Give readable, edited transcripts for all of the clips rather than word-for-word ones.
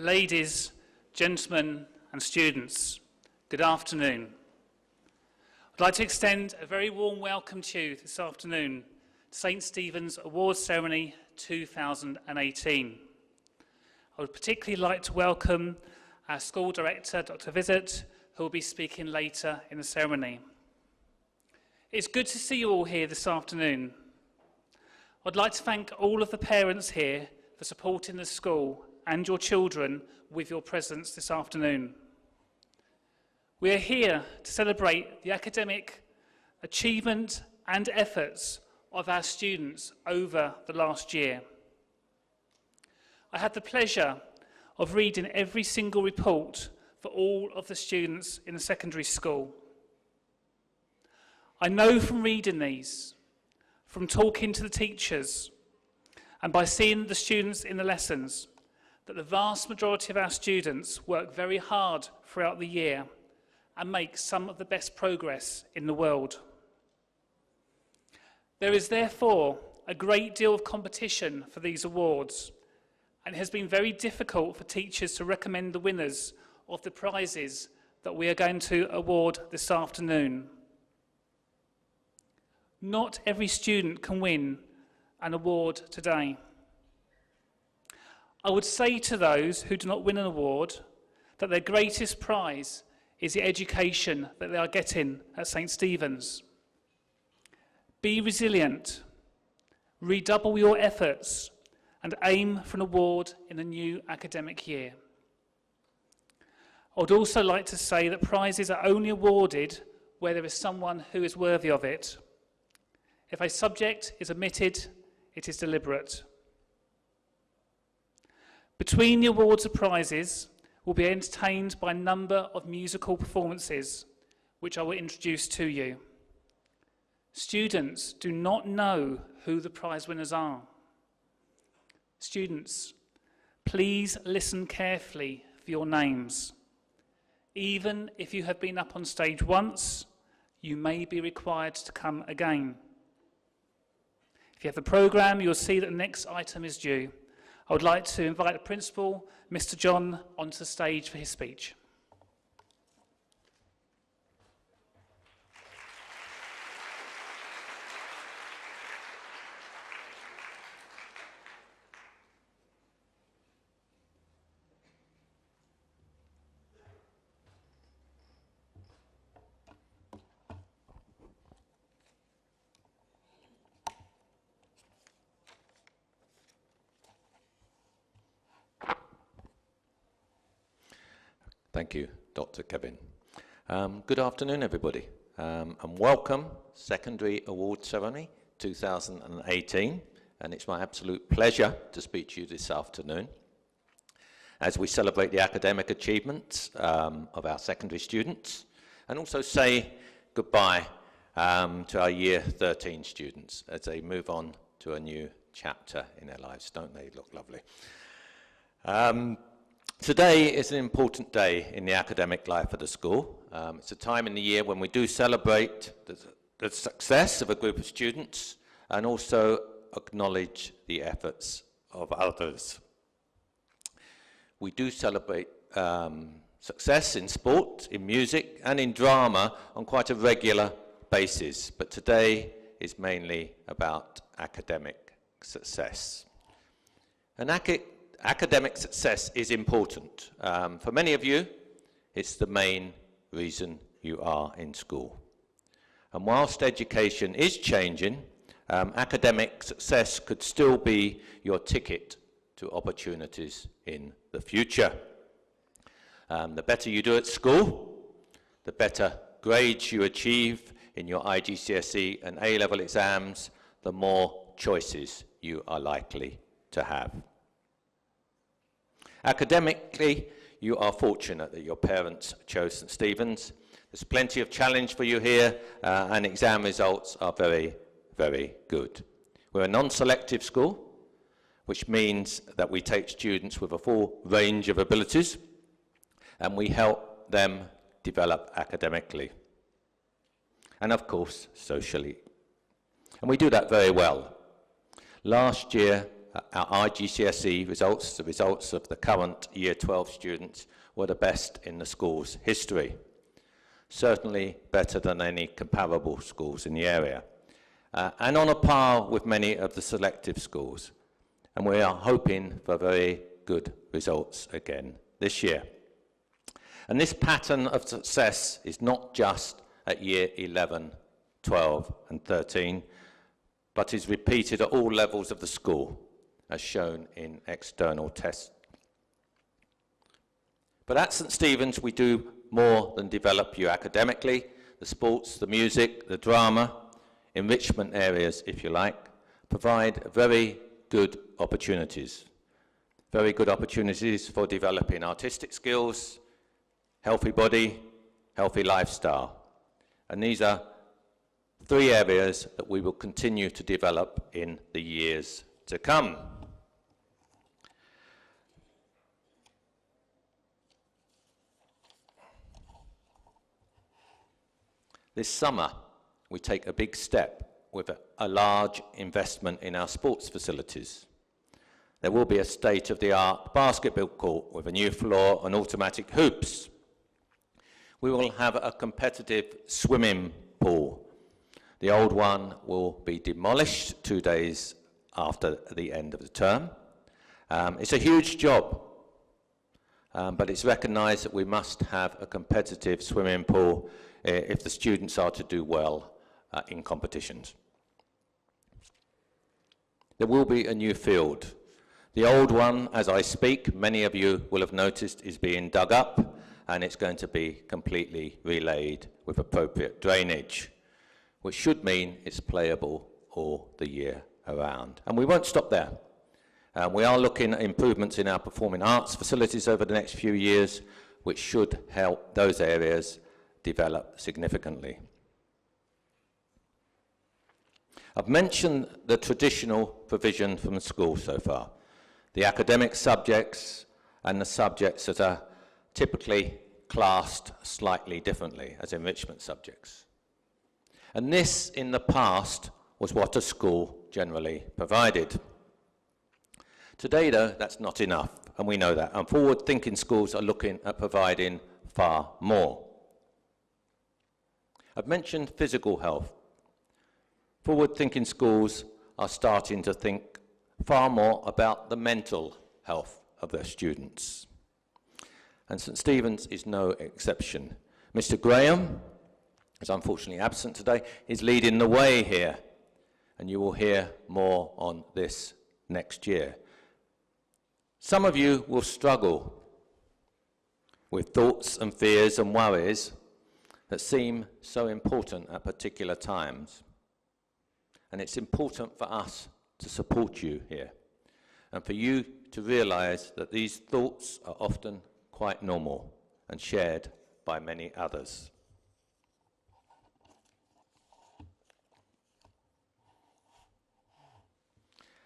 Ladies, gentlemen and students, good afternoon. I'd like to extend a very warm welcome to you this afternoon to St Stephen's Awards Ceremony 2018. I would particularly like to welcome our school director, Dr. Vizet, who will be speaking later in the ceremony. It's good to see you all here this afternoon. I'd like to thank all of the parents here for supporting the school and your children with your presence this afternoon. We are here to celebrate the academic achievement and efforts of our students over the last year. I had the pleasure of reading every single report for all of the students in the secondary school. I know from reading these, from talking to the teachers, and by seeing the students in the lessons, that the vast majority of our students work very hard throughout the year and make some of the best progress in the world. There is therefore a great deal of competition for these awards, and it has been very difficult for teachers to recommend the winners of the prizes that we are going to award this afternoon. Not every student can win an award today. I would say to those who do not win an award that their greatest prize is the education that they are getting at St Stephen's. Be resilient, redouble your efforts, and aim for an award in the new academic year. I would also like to say that prizes are only awarded where there is someone who is worthy of it. If a subject is omitted, it is deliberate. Between the awards and prizes, we'll be entertained by a number of musical performances, which I will introduce to you. Students do not know who the prize winners are. Students, please listen carefully for your names. Even if you have been up on stage once, you may be required to come again. If you have the programme, you'll see that the next item is due. I would like to invite the Principal, Mr. John, onto the stage for his speech. Thank you, Dr. Kevin. Good afternoon, everybody, and welcome Secondary Award Ceremony 2018. And it's my absolute pleasure to speak to you this afternoon as we celebrate the academic achievements of our secondary students and also say goodbye to our Year 13 students as they move on to a new chapter in their lives. Don't they look lovely? Today is an important day in the academic life of the school. It's a time in the year when we do celebrate the success of a group of students and also acknowledge the efforts of others. We do celebrate success in sport, in music and in drama on quite a regular basis, but today is mainly about academic success. Academic success is important. For many of you, it's the main reason you are in school. And whilst education is changing, academic success could still be your ticket to opportunities in the future. The better you do at school, the better grades you achieve in your IGCSE and A-level exams, the more choices you are likely to have. Academically, you are fortunate that your parents chose St Stephen's. There's plenty of challenge for you here, and exam results are very, very good. We're a non-selective school, which means that we take students with a full range of abilities, and we help them develop academically, and of course, socially. And we do that very well. Last year, our IGCSE results, the results of the current Year 12 students, were the best in the school's history. Certainly better than any comparable schools in the area. And on a par with many of the selective schools. And we are hoping for very good results again this year. And this pattern of success is not just at Year 11, 12 and 13, but is repeated at all levels of the school, as shown in external tests. But at St Stephen's, we do more than develop you academically. The sports, the music, the drama, enrichment areas, if you like, provide very good opportunities. Very good opportunities for developing artistic skills, healthy body, healthy lifestyle. And these are 3 areas that we will continue to develop in the years to come. This summer, we take a big step with a large investment in our sports facilities. There will be a state-of-the-art basketball court with a new floor and automatic hoops. We will have a competitive swimming pool. The old one will be demolished 2 days after the end of the term. It's a huge job, but it's recognised that we must have a competitive swimming pool if the students are to do well in competitions. There will be a new field. The old one, as I speak, many of you will have noticed, is being dug up, and it's going to be completely relaid with appropriate drainage, which should mean it's playable all the year around. And we won't stop there. We are looking at improvements in our performing arts facilities over the next few years, which should help those areas develop significantly. I've mentioned the traditional provision from the school so far, the academic subjects and the subjects that are typically classed slightly differently as enrichment subjects. And this, in the past, was what a school generally provided. Today, though, that's not enough, and we know that. And forward-thinking schools are looking at providing far more. I've mentioned physical health. Forward-thinking schools are starting to think far more about the mental health of their students. And St Stephen's is no exception. Mr Graham, who's unfortunately absent today, is leading the way here. And you will hear more on this next year. Some of you will struggle with thoughts and fears and worries that seem so important at particular times. And it's important for us to support you here and for you to realize that these thoughts are often quite normal and shared by many others.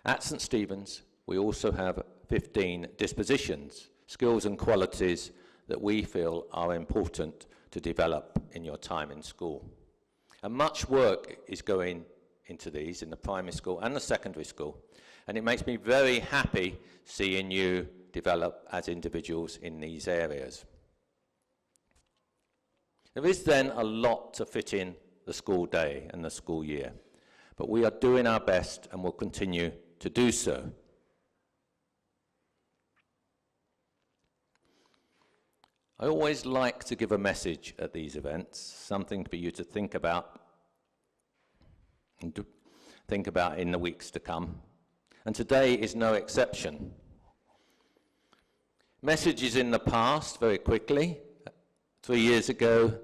At St Stephen's, we also have 15 dispositions, skills and qualities that we feel are important to develop in your time in school. And much work is going into these in the primary school and the secondary school. And it makes me very happy seeing you develop as individuals in these areas. There is then a lot to fit in the school day and the school year, but we are doing our best and will continue to do so. I always like to give a message at these events, something for you to think about and to think about in the weeks to come. And today is no exception. Messages in the past, very quickly. 3 years ago,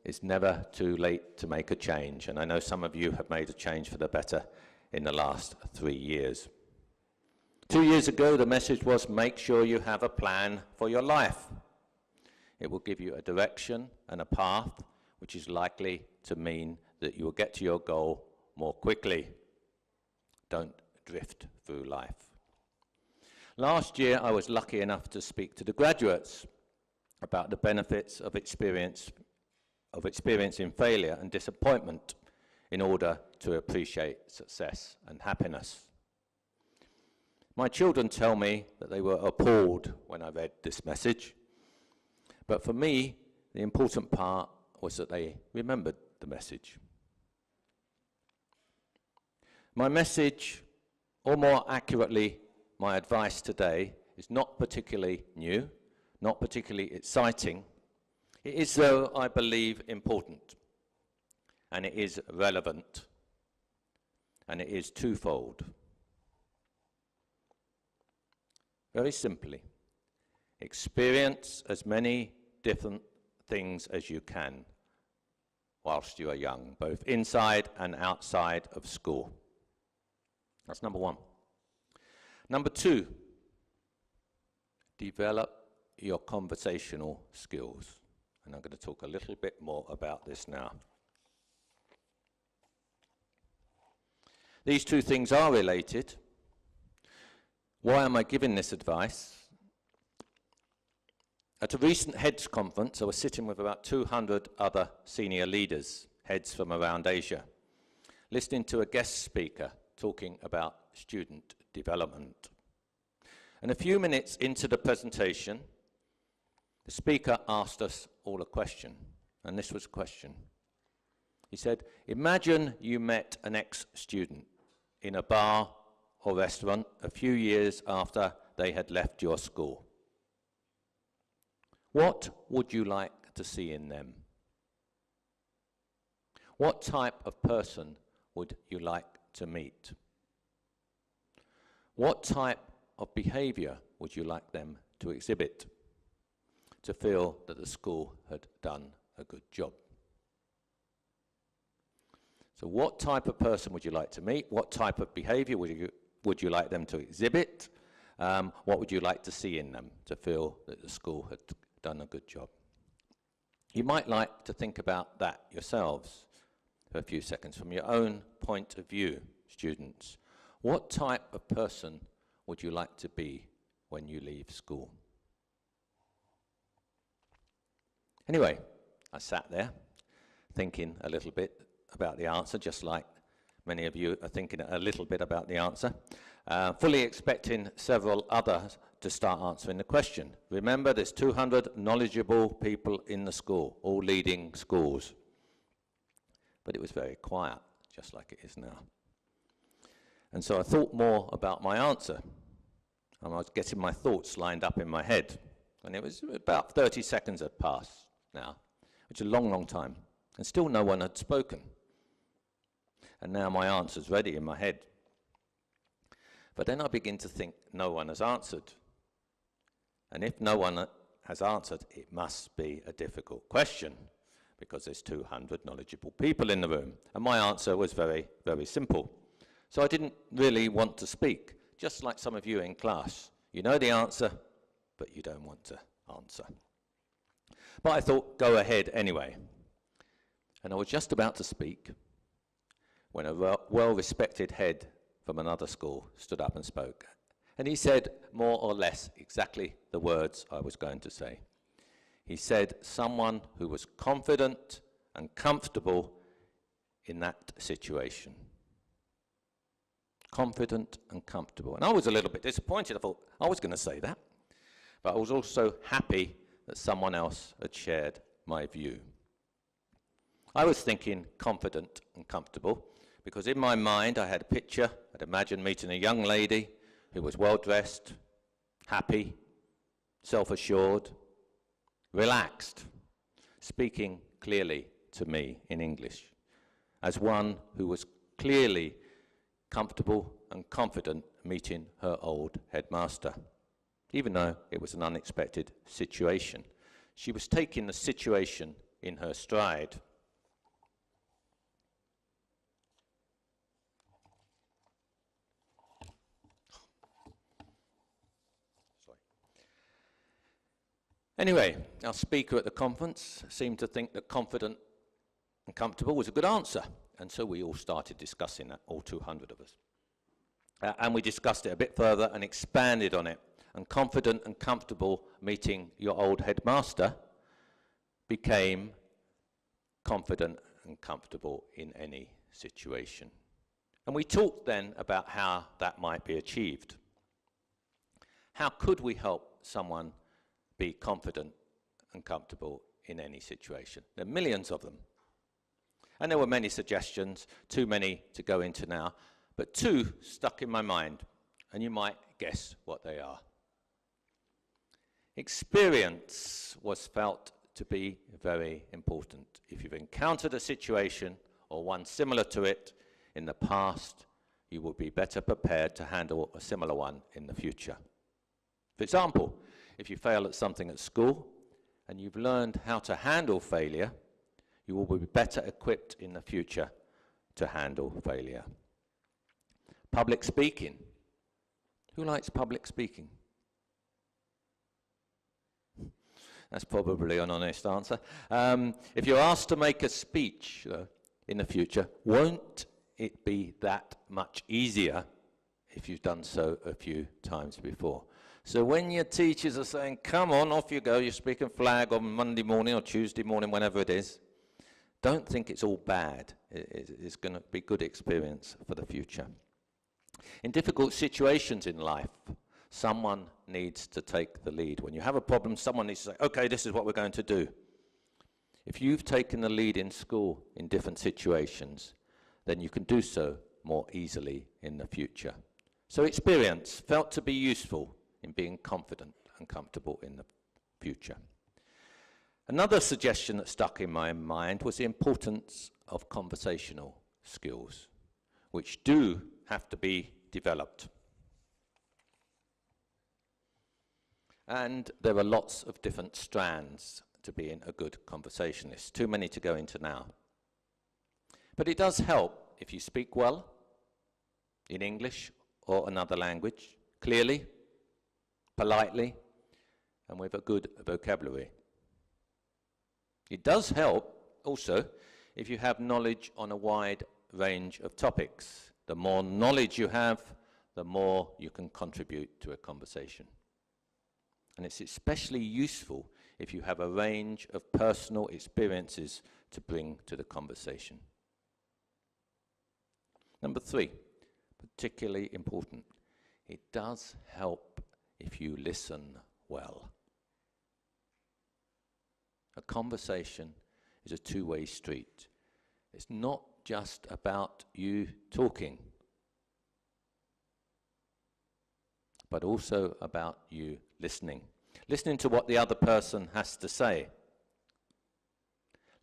it's never too late to make a change. And I know some of you have made a change for the better in the last 3 years. 2 years ago, the message was, make sure you have a plan for your life. It will give you a direction and a path, which is likely to mean that you will get to your goal more quickly. Don't drift through life. Last year, I was lucky enough to speak to the graduates about the benefits of experiencing failure and disappointment in order to appreciate success and happiness. My children tell me that they were appalled when I read this message, but for me, the important part was that they remembered the message. My message, or more accurately, my advice today, is not particularly new, not particularly exciting. It is, though, I believe, important, and it is relevant, and it is twofold. Very simply, experience as many different things as you can whilst you are young, both inside and outside of school. That's number one. Number two, develop your conversational skills. And I'm going to talk a little bit more about this now. These two things are related. Why am I giving this advice? At a recent heads conference, I was sitting with about 200 other senior leaders, heads from around Asia, listening to a guest speaker talking about student development. And a few minutes into the presentation, the speaker asked us all a question, and this was a question. He said, imagine you met an ex-student in a bar or restaurant a few years after they had left your school. What would you like to see in them? What type of person would you like to meet? What type of behavior would you like them to exhibit to feel that the school had done a good job? So what type of person would you like to meet? What type of behavior would you like them to exhibit? What would you like to see in them to feel that the school had done a good job? You might like to think about that yourselves for a few seconds from your own point of view, students. What type of person would you like to be when you leave school? Anyway, I sat there thinking a little bit about the answer, just like many of you are thinking a little bit about the answer, fully expecting several others to start answering the question. Remember, there's 200 knowledgeable people in the school, all leading schools. But it was very quiet, just like it is now. And so I thought more about my answer, and I was getting my thoughts lined up in my head. And it was about 30 seconds had passed now, which is a long, long time, and still no one had spoken. And now my answer's ready in my head. But then I begin to think no one has answered. And if no one has answered, it must be a difficult question, because there's 200 knowledgeable people in the room. And my answer was very, very simple. So I didn't really want to speak, just like some of you in class. You know the answer, but you don't want to answer. But I thought, go ahead anyway. And I was just about to speak when a well-respected head from another school stood up and spoke. And he said more or less exactly the words I was going to say. He said, someone who was confident and comfortable in that situation. Confident and comfortable. And I was a little bit disappointed. I thought I was going to say that. But I was also happy that someone else had shared my view. I was thinking confident and comfortable because in my mind I had a picture. I'd imagined meeting a young lady who was well-dressed, happy, self-assured, relaxed, speaking clearly to me in English, as one who was clearly comfortable and confident meeting her old headmaster, even though it was an unexpected situation. She was taking the situation in her stride. Anyway, our speaker at the conference seemed to think that confident and comfortable was a good answer, and so we all started discussing that, all 200 of us. And we discussed it a bit further and expanded on it, and confident and comfortable meeting your old headmaster became confident and comfortable in any situation. And we talked then about how that might be achieved. How could we help someone be confident and comfortable in any situation? There are millions of them. And there were many suggestions, too many to go into now, but two stuck in my mind, and you might guess what they are. Experience was felt to be very important. If you've encountered a situation or one similar to it in the past, you will be better prepared to handle a similar one in the future. For example, if you fail at something at school and you've learned how to handle failure, you will be better equipped in the future to handle failure. Public speaking. Who likes public speaking? That's probably an honest answer. If you're asked to make a speech in the future, won't it be that much easier if you've done so a few times before? So when your teachers are saying, come on, off you go, you're speaking flag on Monday morning or Tuesday morning, whenever it is, don't think it's all bad. It's going to be good experience for the future. In difficult situations in life, someone needs to take the lead. When you have a problem, someone needs to say, okay, this is what we're going to do. If you've taken the lead in school in different situations, then you can do so more easily in the future. So experience felt to be useful in being confident and comfortable in the future. Another suggestion that stuck in my mind was the importance of conversational skills, which do have to be developed. And there are lots of different strands to being a good conversationalist, too many to go into now. But it does help if you speak well in English or another language, clearly, politely, and with a good vocabulary. It does help also if you have knowledge on a wide range of topics. The more knowledge you have, the more you can contribute to a conversation. And it's especially useful if you have a range of personal experiences to bring to the conversation. Number 3, particularly important, it does help if you listen well. A conversation is a two-way street. It's not just about you talking, but also about you listening. Listening to what the other person has to say.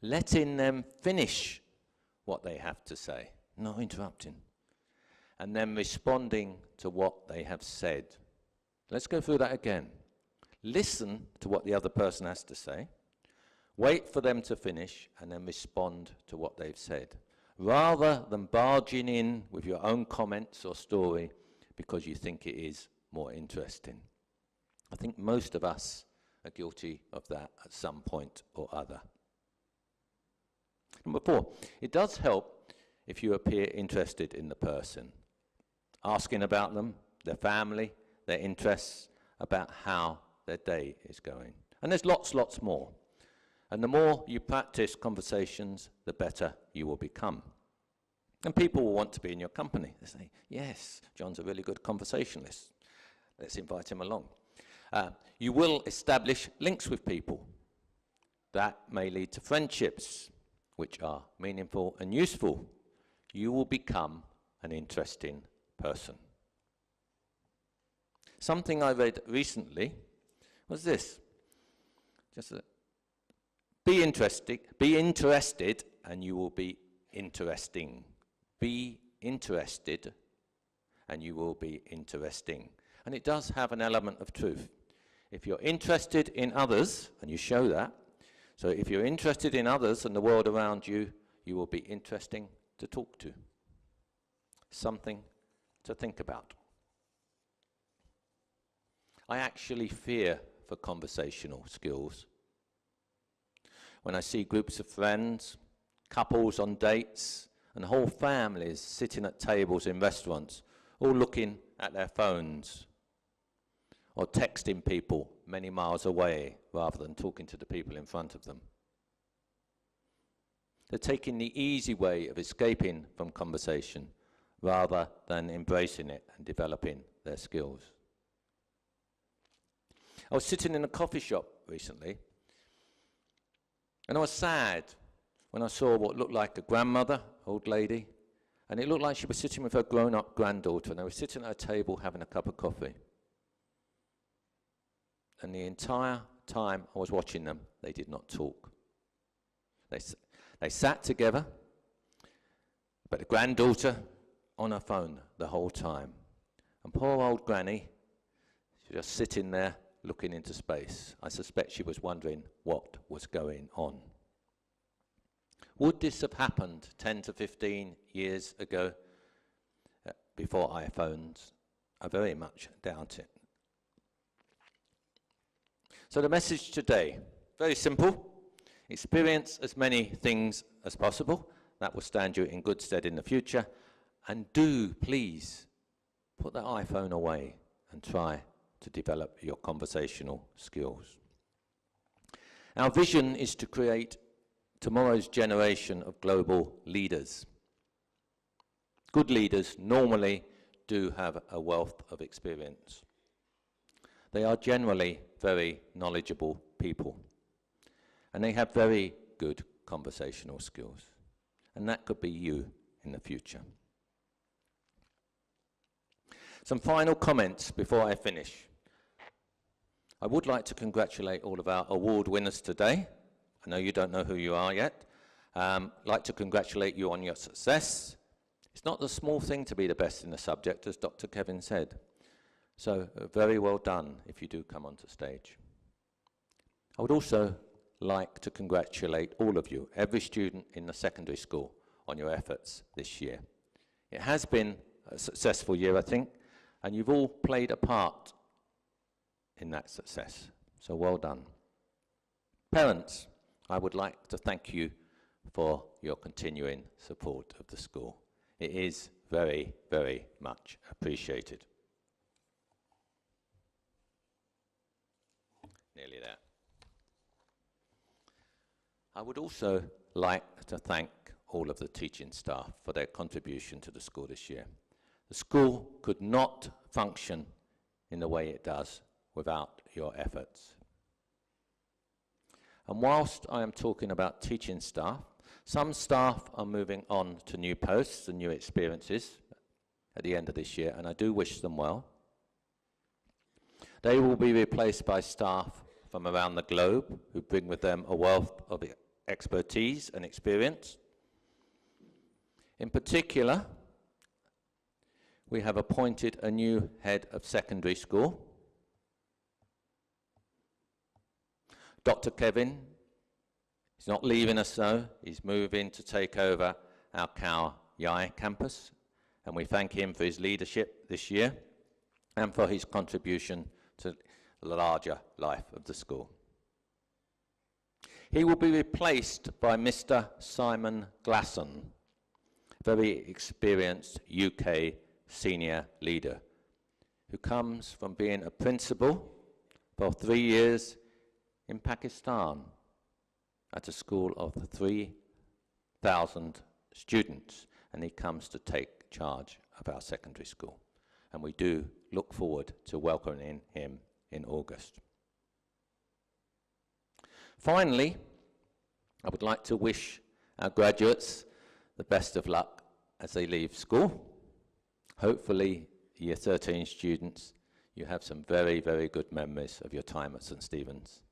Letting them finish what they have to say, not interrupting. And then responding to what they have said. Let's go through that again. Listen to what the other person has to say. Wait for them to finish and then respond to what they've said, rather than barging in with your own comments or story because you think it is more interesting. I think most of us are guilty of that at some point or other. Number 4, it does help if you appear interested in the person, asking about them, their family, their interests, about how their day is going. And there's lots more. And the more you practice conversations, the better you will become. And people will want to be in your company. They say, yes, John's a really good conversationalist. Let's invite him along. You will establish links with people. That may lead to friendships, which are meaningful and useful. You will become an interesting person. Something I read recently was this. Be interested, and you will be interesting. Be interested, and you will be interesting. And it does have an element of truth. If you're interested in others, and you show that, so if you're interested in others and the world around you, you will be interesting to talk to. Something to think about. I actually fear for conversational skills. When I see groups of friends, couples on dates, and whole families sitting at tables in restaurants, all looking at their phones, or texting people many miles away rather than talking to the people in front of them. They're taking the easy way of escaping from conversation rather than embracing it and developing their skills. I was sitting in a coffee shop recently, and I was sad when I saw what looked like a grandmother, old lady, and it looked like she was sitting with her grown-up granddaughter, and they were sitting at a table having a cup of coffee. And the entire time I was watching them, they did not talk. They sat together, but the granddaughter on her phone the whole time. And poor old granny, she was just sitting there looking into space. I suspect she was wondering what was going on. Would this have happened 10 to 15 years ago, before iPhones? I very much doubt it. So the message today, very simple. Experience as many things as possible. That will stand you in good stead in the future. And do, please, put that iPhone away and try to develop your conversational skills. Our vision is to create tomorrow's generation of global leaders. Good leaders normally do have a wealth of experience. They are generally very knowledgeable people, and they have very good conversational skills. And that could be you in the future. Some final comments before I finish. I would like to congratulate all of our award winners today. I know you don't know who you are yet. I'd like to congratulate you on your success. It's not a small thing to be the best in the subject, as Dr. Kevin said. So very well done if you do come onto stage. I would also like to congratulate all of you, every student in the secondary school, on your efforts this year. It has been a successful year, I think, and you've all played a part in that success. So well done. Parents, I would like to thank you for your continuing support of the school. It is very, very much appreciated. Nearly there. I would also like to thank all of the teaching staff for their contribution to the school this year. The school could not function in the way it does without your efforts. And whilst I am talking about teaching staff, some staff are moving on to new posts and new experiences at the end of this year, and I do wish them well. They will be replaced by staff from around the globe who bring with them a wealth of expertise and experience. In particular, we have appointed a new head of secondary school. Dr. Kevin is not leaving us though. He's moving to take over our Khao Yai campus, and we thank him for his leadership this year and for his contribution to the larger life of the school. He will be replaced by Mr. Simon Glasson, very experienced UK senior leader, who comes from being a principal for 3 years in Pakistan at a school of 3,000 students, and he comes to take charge of our secondary school. And we do look forward to welcoming him in August. Finally, I would like to wish our graduates the best of luck as they leave school. Hopefully, Year 13 students, you have some very, very good memories of your time at St. Stephen's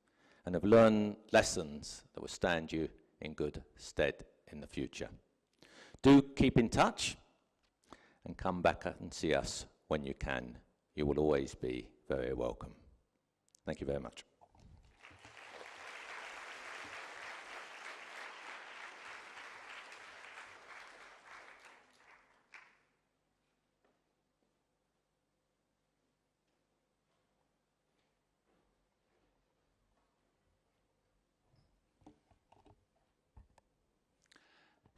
and have learned lessons that will stand you in good stead in the future. Do keep in touch and come back and see us when you can. You will always be very welcome. Thank you very much.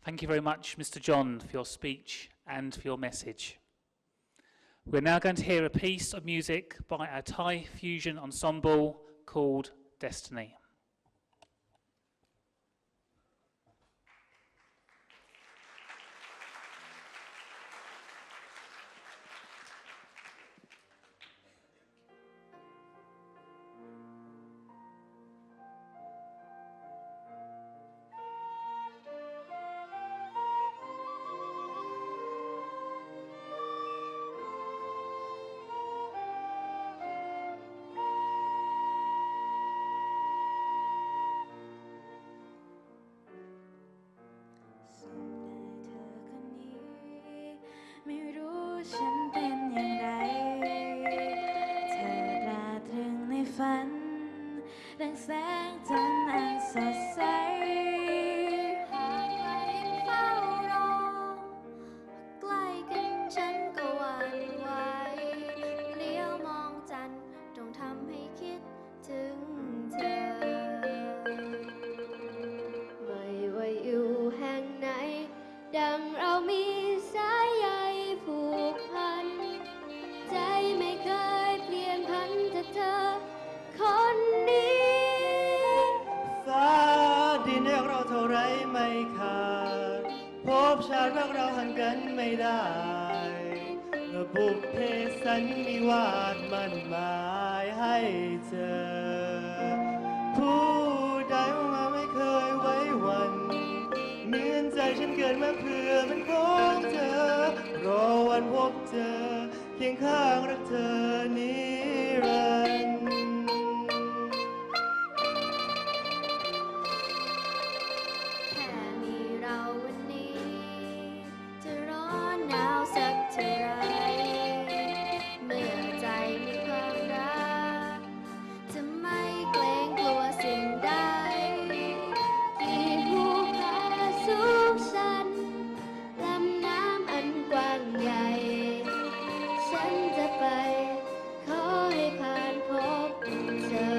Thank you very much, Mr. John, for your speech and for your message. We're now going to hear a piece of music by our Thai fusion ensemble called Destiny. ดินเรียกเราเท่าไรไม่ขาดพบชาติรักเราห่างกันไม่ได้เมื่อบุพเพสันนิวาสมันหมายให้เจอผู้ใดมาไม่เคยไว้วันเหมือนใจฉันเกิดมาเพื่อเป็นของเธอรอวันพบเจอเคียงข้างรักเธอนิรันดร์แค่มีเราวันนี้จะร้อนหนาวสักเท่าไรเมื่อใจมีความรักจะไม่เกรงกลัวสิ่งใดกี่ภูผาสูงชันลำน้ำอันกว้างใหญ่ฉันจะไปขอให้ผ่านพบเธอ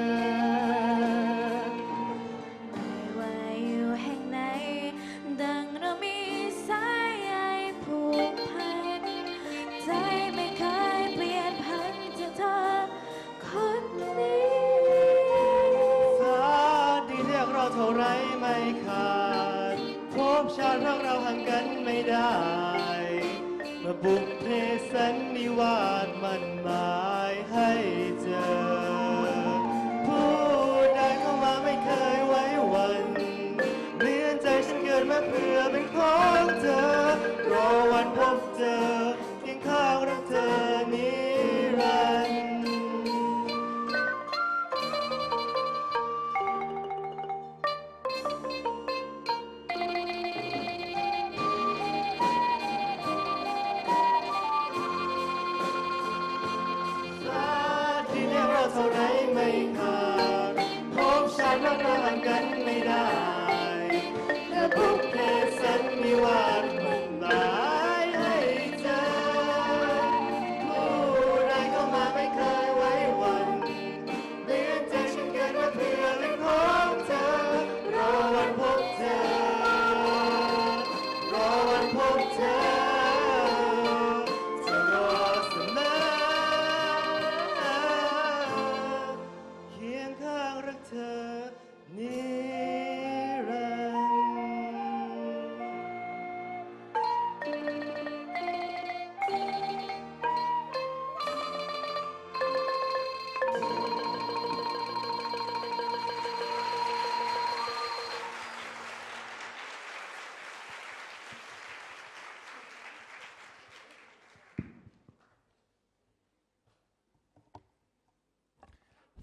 ไม่ว่าอยู่แห่งไหนดังเรามีสายใยผูกพันใจไม่เคยเปลี่ยนพันจากเธอคนนี้ฟ้าดินเรียกเราเท่าไรไม่ขาดพบชาติรักเราห่างกันไม่ได้เมื่อบุพเพสันนิวาสมันหมายให้เจอผู้ใดเข้ามาไม่เคยไว้วันเหมือนใจฉันเกิดมาเพื่อเป็นของเธอรอวันพบเจอเคียงข้างรักเธอนิรันดร์ฟ้าที่เรียกเราเท่าไรไม่ขาดพบชาติรักเราห่างกันไม่ได้เมื่อบุพเพสันนิวาสมันหมายให้เจอผู้ใดเข้ามาไม่เคยไว้วันเหมือนใจฉันเกิดมาเพื่อเป็นของเธอรอวันพบเธอรอวันพบเธอจะรอเสมอเคียงข้างรักเธอนิรันดร์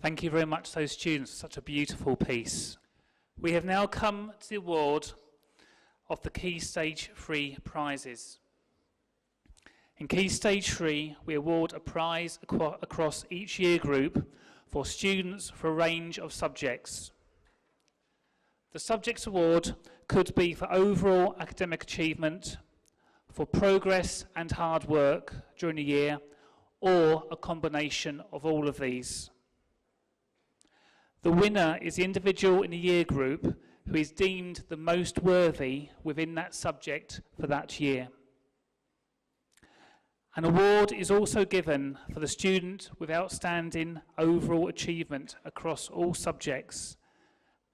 Thank you very much, those students. Such a beautiful piece. We have now come to the award of the Key Stage 3 prizes. In Key Stage 3, we award a prize across each year group for students for a range of subjects. The Subjects Award could be for overall academic achievement, for progress and hard work during the year, or a combination of all of these. The winner is the individual in the year group who is deemed the most worthy within that subject for that year. An award is also given for the student with outstanding overall achievement across all subjects,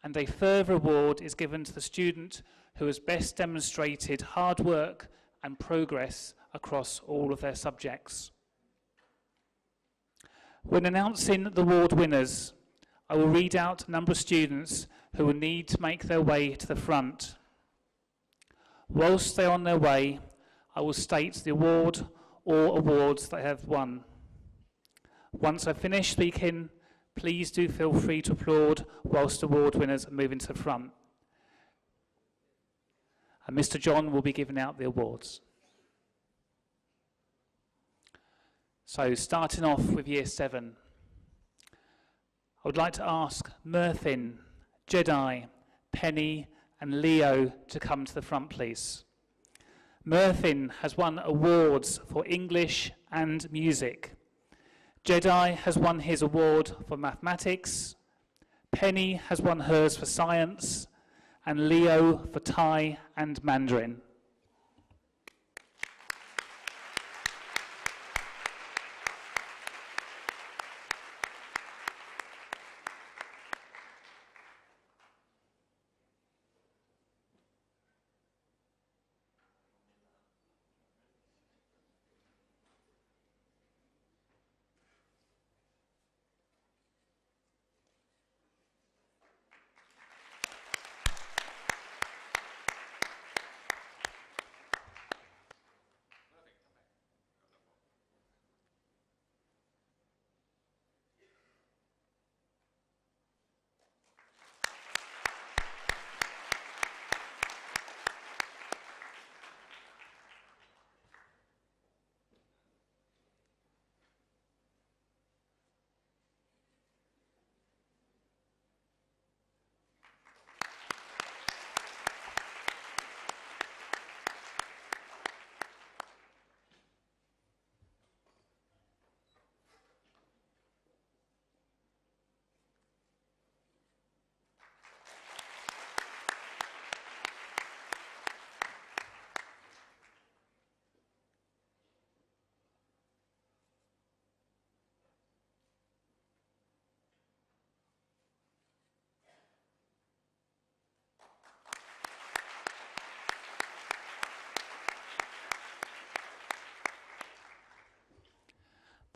and a further award is given to the student who has best demonstrated hard work and progress across all of their subjects. When announcing the award winners, I will read out a number of students who will need to make their way to the front. Whilst they are on their way, I will state the award or awards they have won. Once I finish speaking, please do feel free to applaud whilst award winners are moving to the front. And Mr. John will be giving out the awards. So starting off with Year 7. I would like to ask Murthin, Jedi, Penny and Leo to come to the front, please. Murthin has won awards for English and music. Jedi has won his award for mathematics. Penny has won hers for science. And Leo for Thai and Mandarin.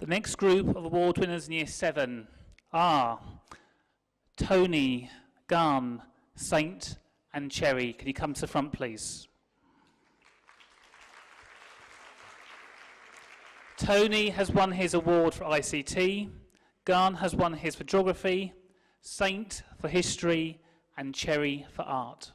The next group of award winners in Year 7 are Tony, Garn, Saint and Cherry. Can you come to the front, please? Tony has won his award for ICT, Garn has won his for Geography, Saint for History and Cherry for Art.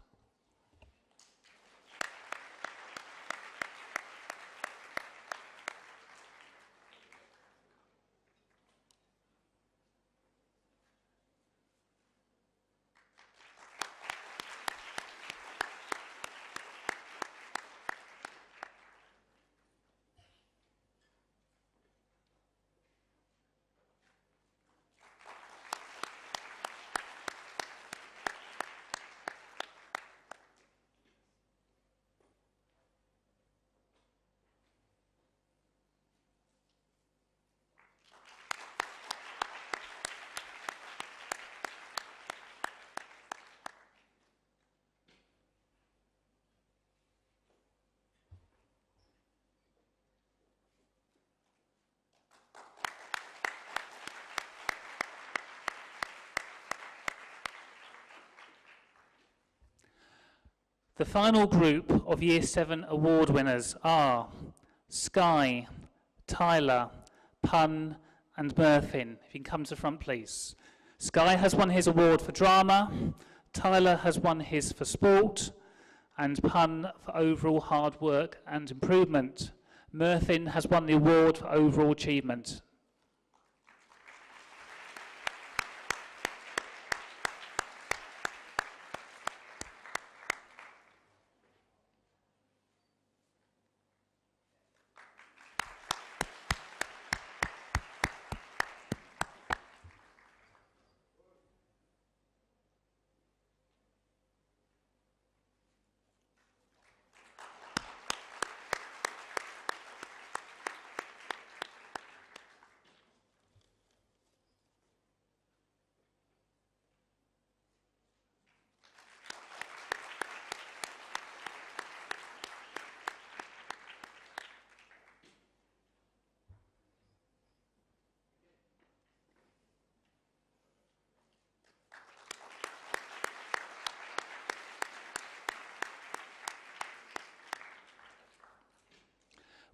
The final group of Year 7 award winners are Sky, Tyler, Pun and Murphin. If you can come to the front, please. Sky has won his award for drama, Tyler has won his for sport, and Pun for overall hard work and improvement. Murphin has won the award for overall achievement.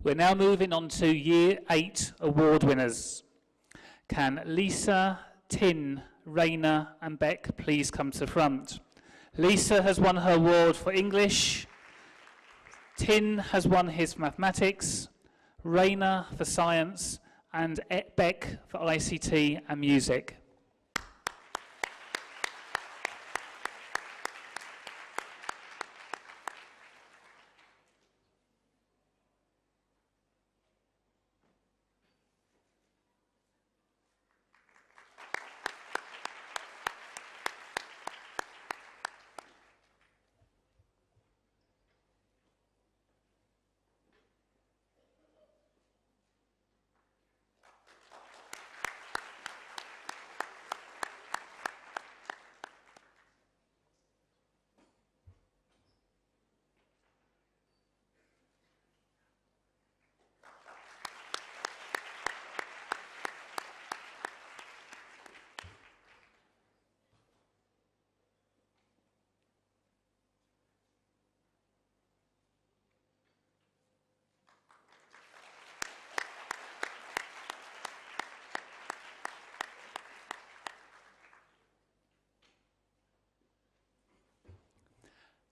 We're now moving on to Year 8 award winners. Can Lisa, Tin, Raina and Beck please come to the front? Lisa has won her award for English, Tin has won his for mathematics, Raina for science and Beck for ICT and music.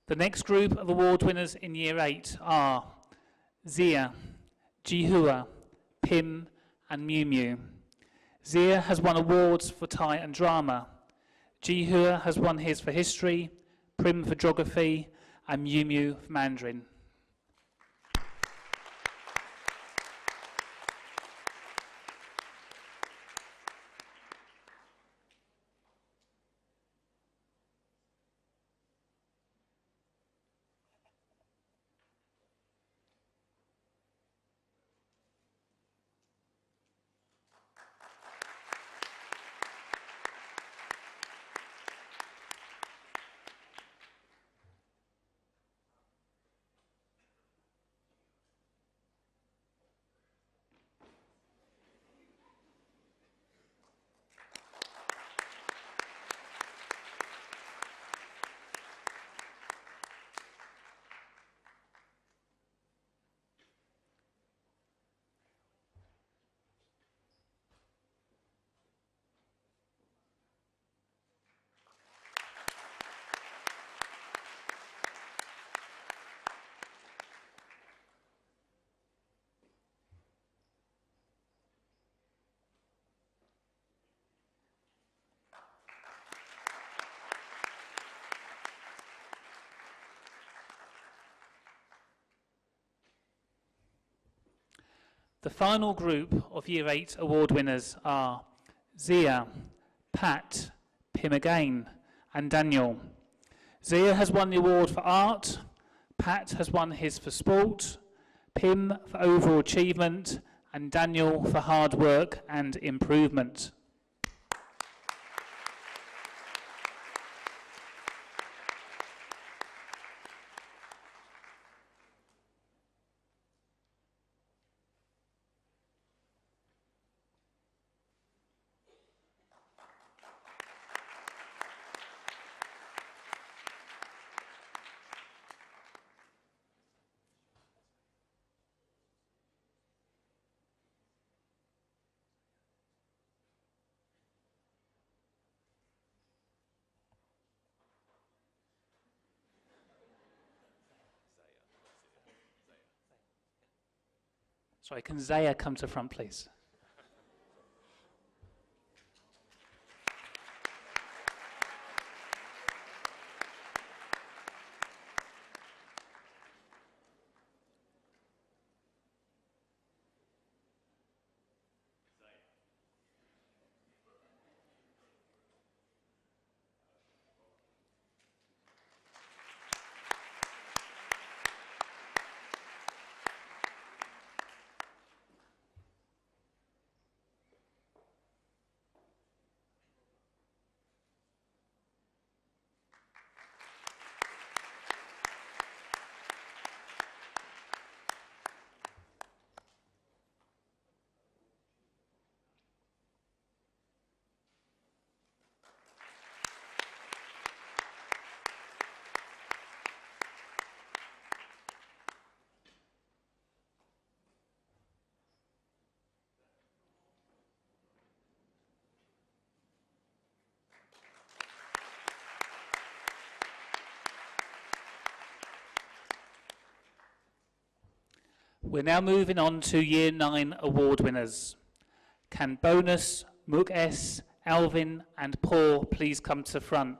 The next group of award winners in Year 8 are Zia, Jihua, Pim and Miu Miu. Zia has won awards for Thai and drama. Jihua has won his for history, Prim for geography and Miu Miu for Mandarin. The final group of Year 8 award winners are Zia, Pat, Pim again, and Daniel. Zia has won the award for art, Pat has won his for sport, Pim for overall achievement, and Daniel for hard work and improvement. Sorry, can Zaya come to front, please? We're now moving on to Year 9 award winners. Can Bonus, Mook S, Alvin and Paul please come to front?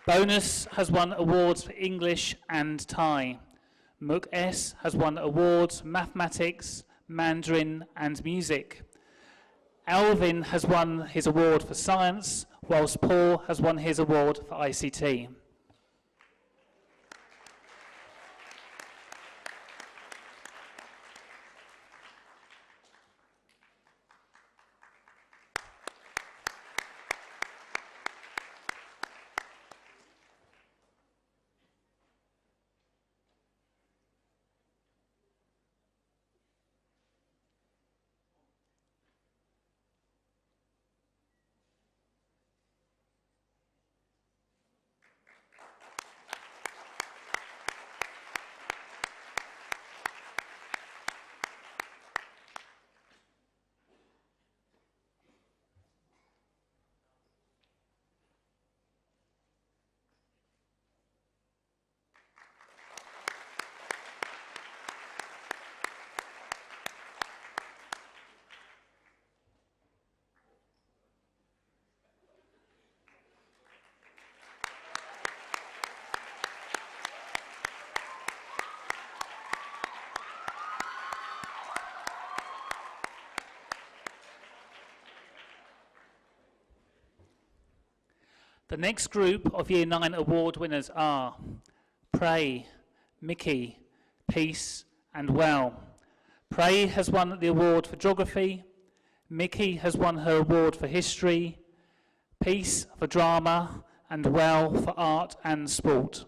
Bonus has won awards for English and Thai. Mook S has won awards for mathematics, Mandarin and music. Alvin has won his award for science, whilst Paul has won his award for ICT. The next group of Year 9 award winners are Pray, Mickey, Peace and Well. Pray has won the award for geography, Mickey has won her award for history, Peace for drama and Well for art and sport.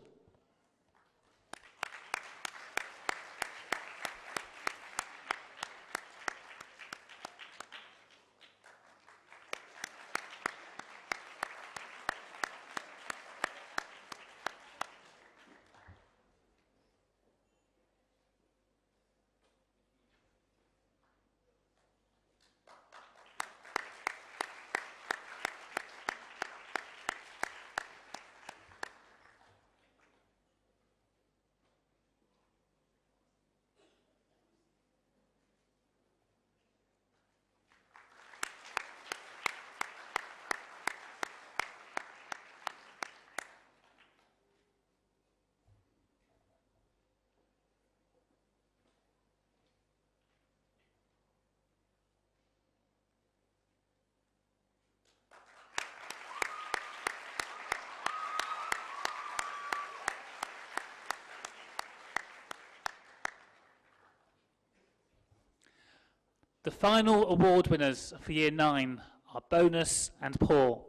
The final award winners for Year 9 are Bonus and Poor.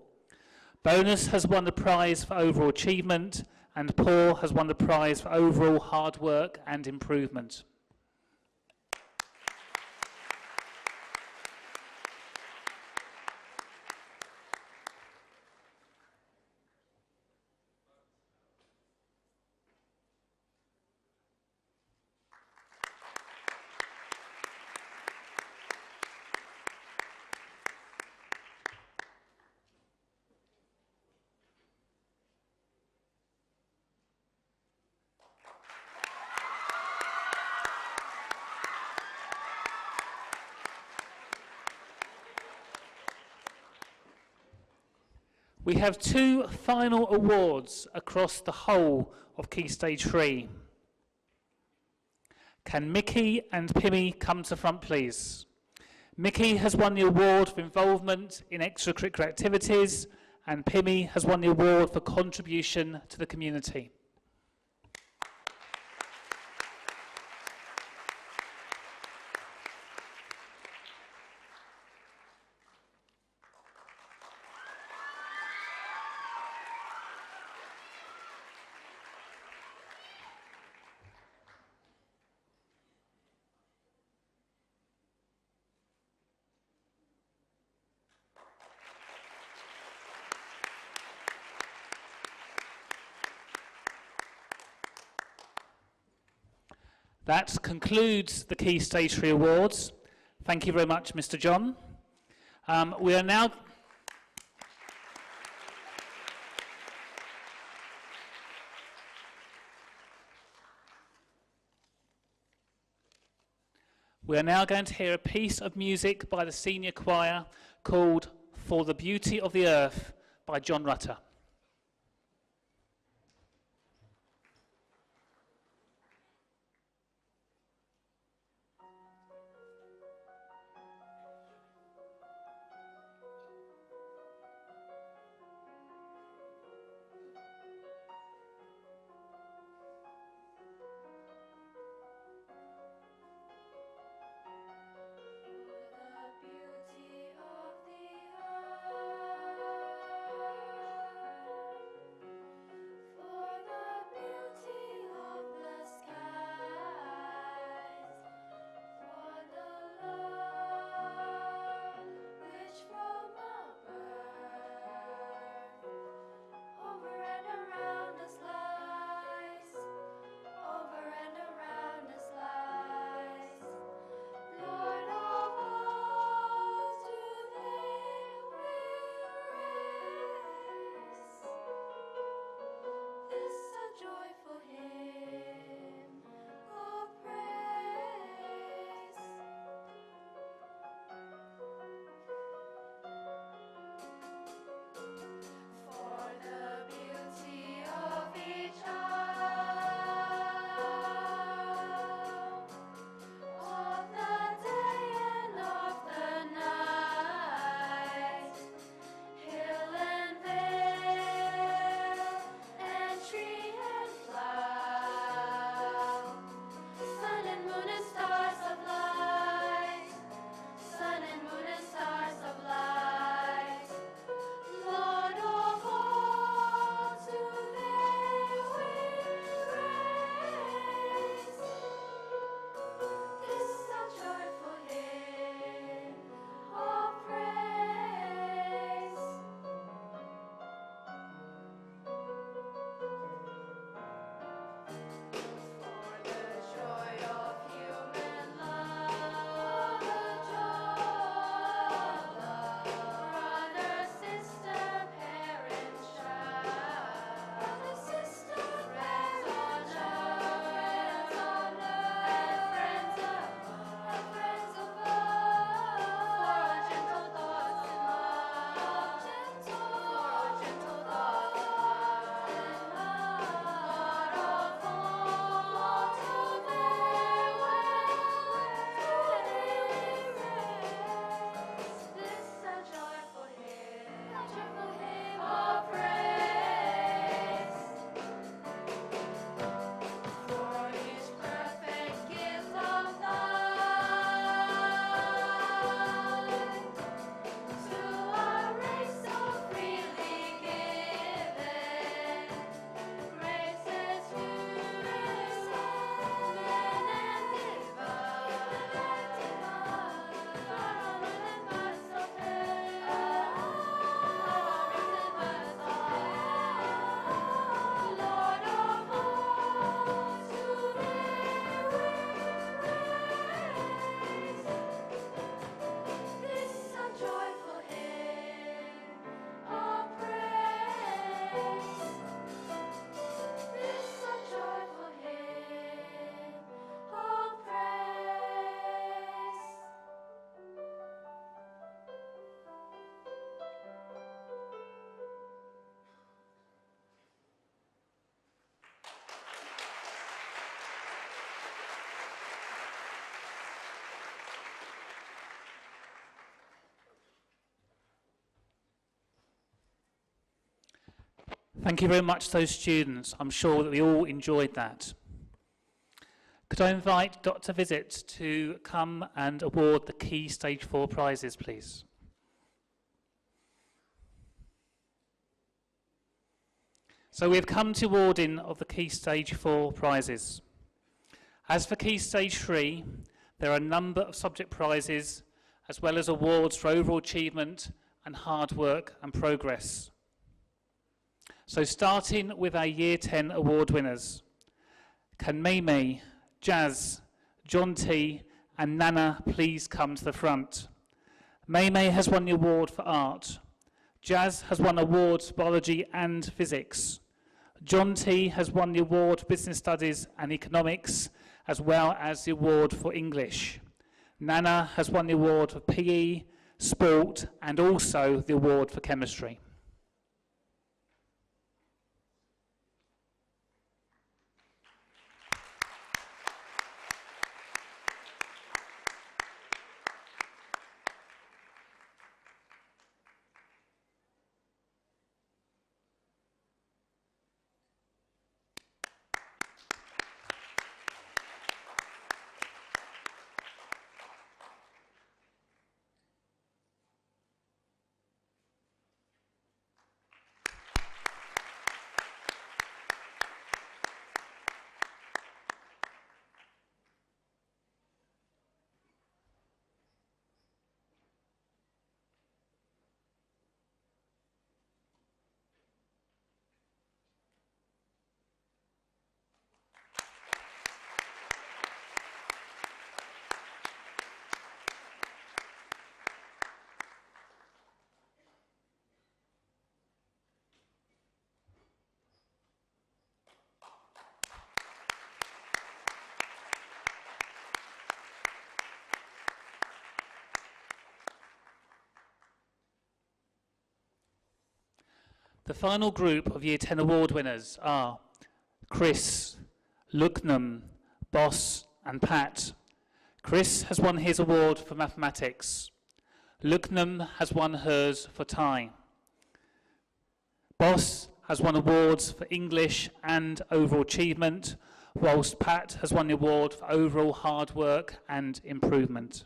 Bonus has won the prize for overall achievement, and Poor has won the prize for overall hard work and improvement. We have 2 final awards across the whole of Key Stage 3. Can Mickey and Pimmy come to front, please? Mickey has won the award for involvement in extracurricular activities, and Pimmy has won the award for contribution to the community. That concludes the Key Stage 3 Awards. Thank you very much, Mr. John. We are now going to hear a piece of music by the senior choir called For the Beauty of the Earth by John Rutter. The beauty of the earth, Thank you very much to those students. I'm sure that we all enjoyed that. Could I invite Dr. Visit to come and award the key Stage 4 prizes, please? So we've come to awarding of the key Stage 4 prizes. As for key Stage 3, there are a number of subject prizes as well as awards for overall achievement and hard work and progress. So starting with our Year 10 award winners, can Mei, Jazz, John T and Nana please come to the front? Mei has won the award for art. Jazz has won awards for biology and physics. John T has won the award for business studies and economics, as well as the award for English. Nana has won the award for PE, sport, and also the award for chemistry. The final group of Year 10 award winners are Chris, Luknam, Boss and Pat. Chris has won his award for mathematics. Luknam has won hers for Thai. Boss has won awards for English and overall achievement, whilst Pat has won the award for overall hard work and improvement.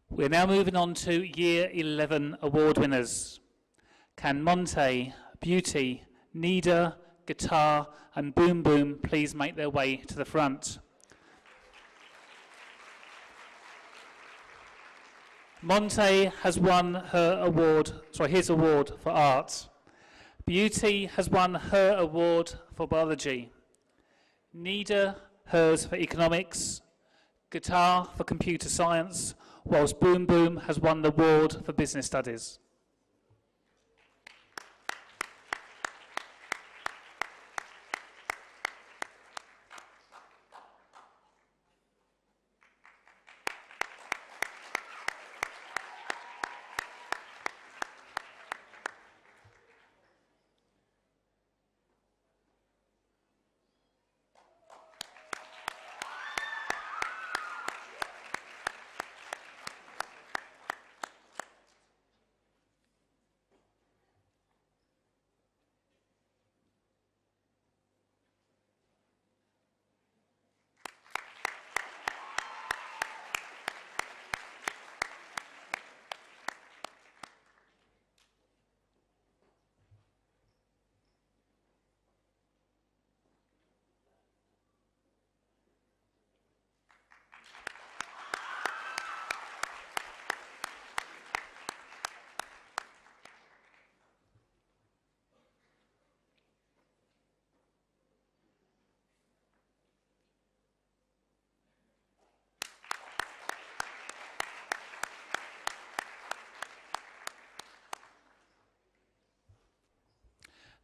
We're now moving on to Year 11 award winners. Can Monte, Beauty, Nida, Guitar and Boom Boom please make their way to the front? Monte has won his award for art. Beauty has won her award for biology. Nida hers for economics. Guitar for computer science, whilst Boom Boom has won the award for business studies.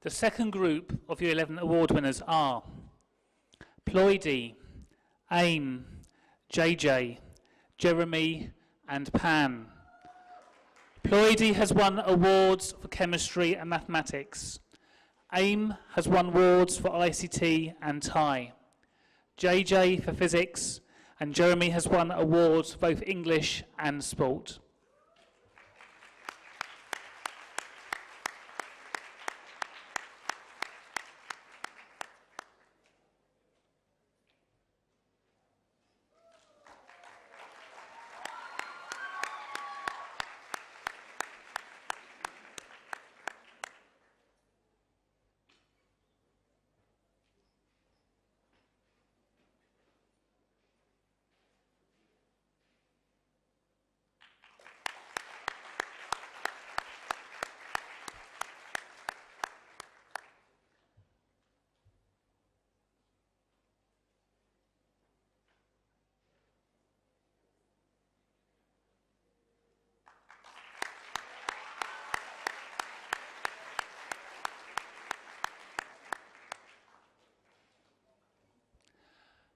The second group of Year 11 award winners are Ploidy, AIM, JJ, Jeremy and Pan. Ploidy has won awards for chemistry and mathematics. AIM has won awards for ICT and Thai. JJ for physics, and Jeremy has won awards for both English and sport.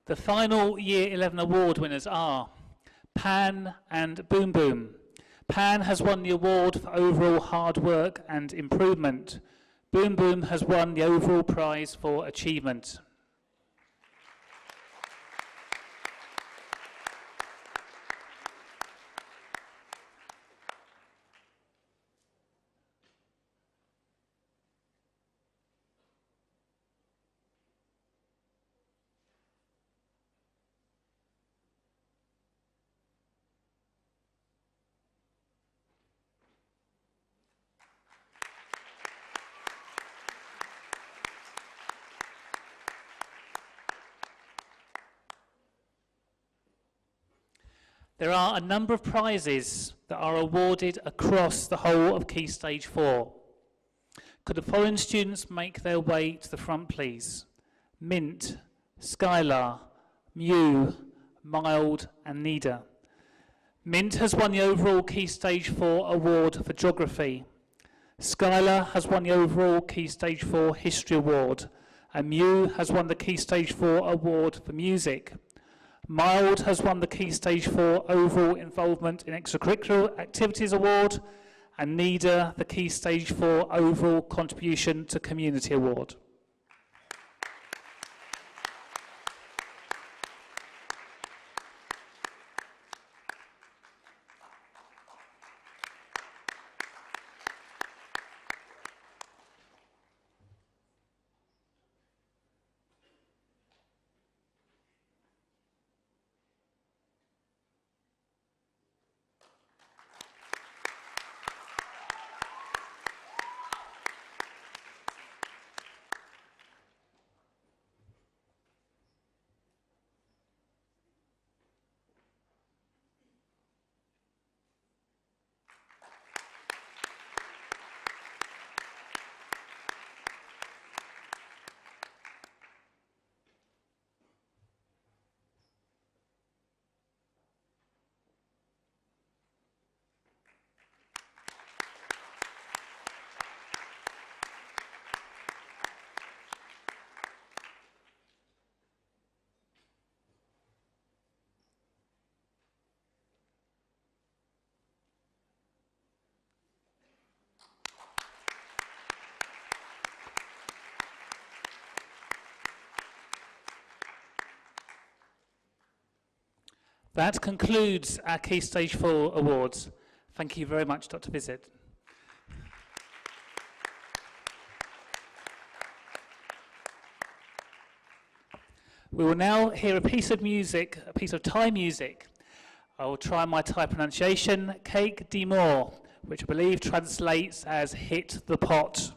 The final Year 11 award winners are Pan and Boom Boom. Pan has won the award for overall hard work and improvement. Boom Boom has won the overall prize for achievement. There are a number of prizes that are awarded across the whole of Key Stage 4. Could the following students make their way to the front, please? Mint, Skylar, Mew, Mild and Nida. Mint has won the overall Key Stage 4 award for geography. Skylar has won the overall Key Stage 4 history award. And Mew has won the Key Stage 4 award for music. Mild has won the Key Stage 4 overall involvement in extracurricular activities award, and Nida the Key Stage 4 overall contribution to community award. That concludes our Key Stage 4 awards. Thank you very much, Dr. Visit. We will now hear a piece of music, a piece of Thai music. I will try my Thai pronunciation, Cake Di More, which I believe translates as hit the pot.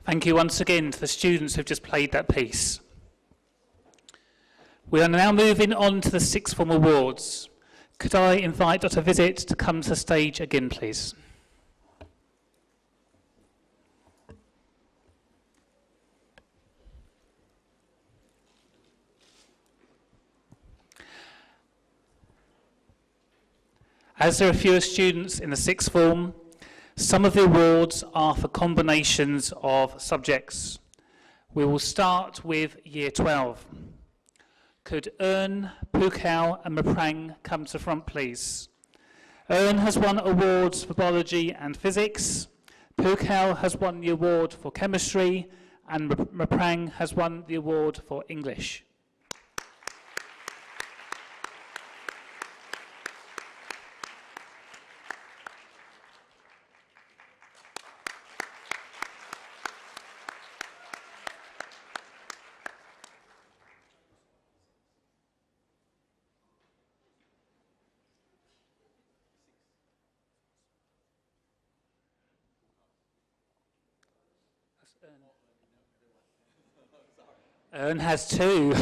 Thank you once again to the students who've just played that piece. We are now moving on to the sixth form awards. Could I invite Dr. Visit to come to the stage again, please? As there are fewer students in the sixth form, some of the awards are for combinations of subjects. We will start with Year 12. Could Ern, Pukau and Maprang come to the front, please? Ern has won awards for biology and physics. Pukau has won the award for chemistry, and Maprang has won the award for English. Ern has 2.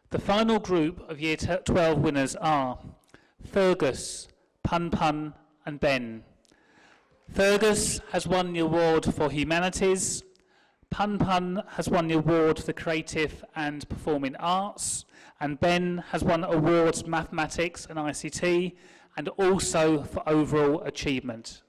The final group of Year 12 winners are Fergus, Pun Pun and Ben. Fergus has won the award for Humanities. Pun Pun has won the award for Creative and Performing Arts. And Ben has won awards for Mathematics and ICT and also for overall achievement.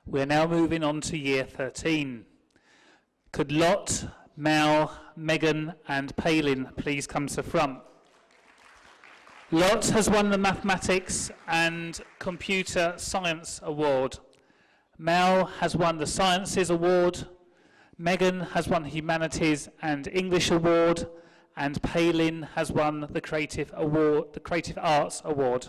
We're now moving on to Year 13. Could Lot, Mal, Megan and Palin please come to the front? Lot has won the Mathematics and Computer Science Award. Mal has won the Sciences Award. Megan has won Humanities and English Award. And Palin has won the Creative Arts Award.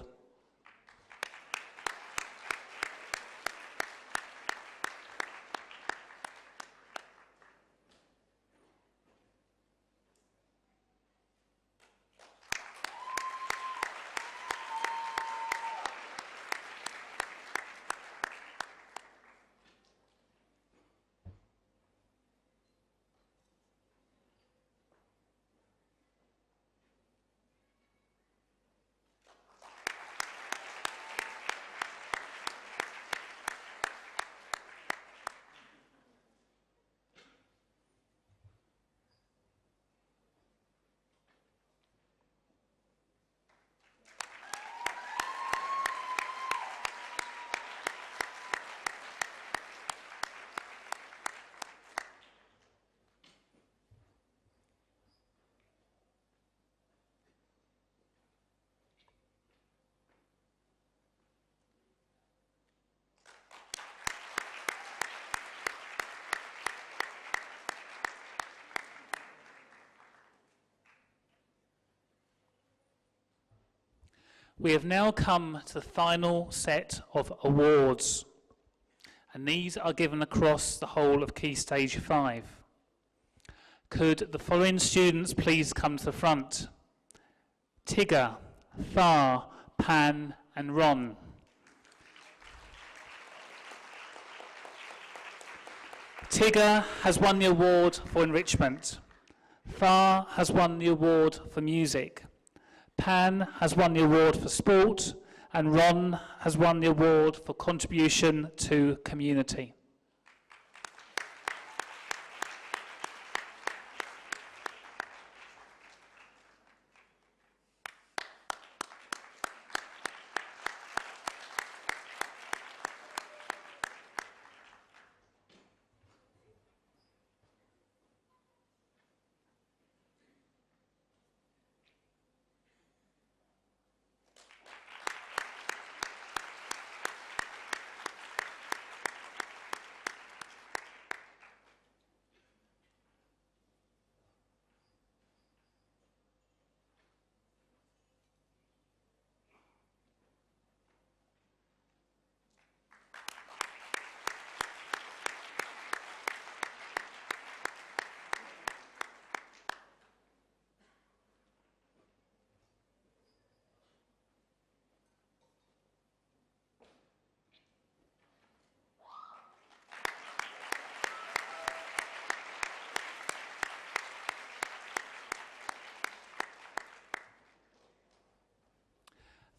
We have now come to the final set of awards, and these are given across the whole of Key Stage 5. Could the following students please come to the front? Tigger, Thar, Pan and Ron. Tigger has won the award for enrichment. Thar has won the award for music. Pan has won the award for sport, and Ron has won the award for contribution to community.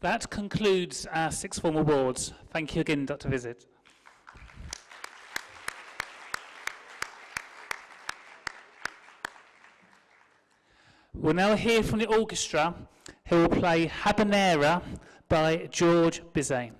That concludes our sixth form awards. Thank you again, Dr. Visit. We'll now hear from the orchestra, who will play Habanera by George Bizet.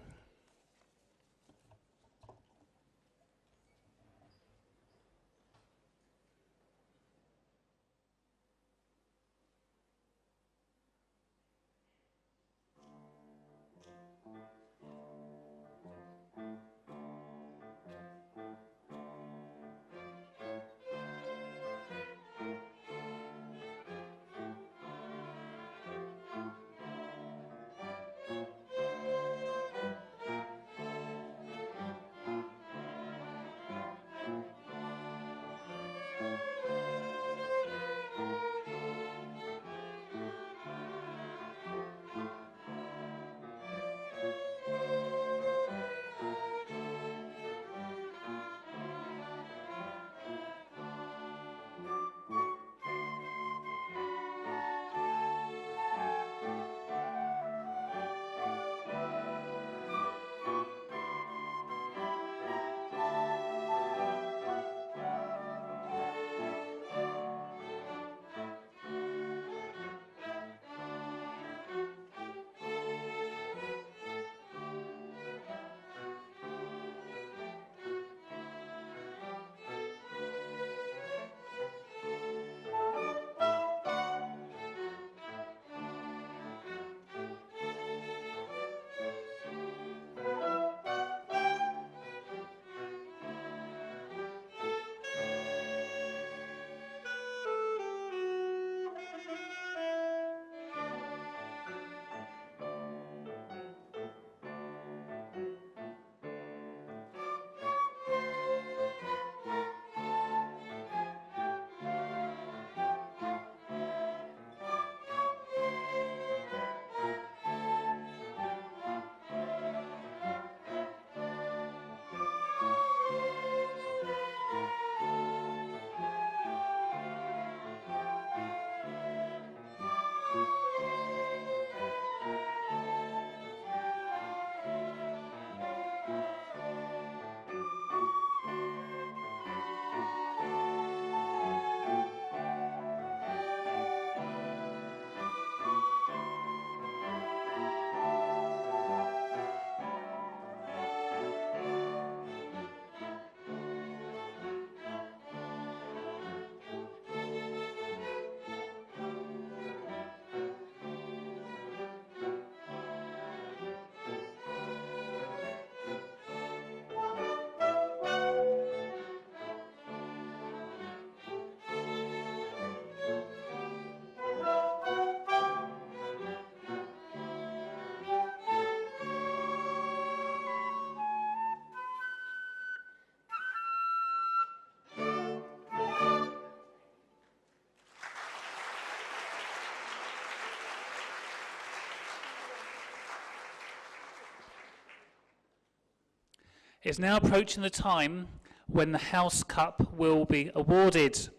It's now approaching the time when the House Cup will be awarded.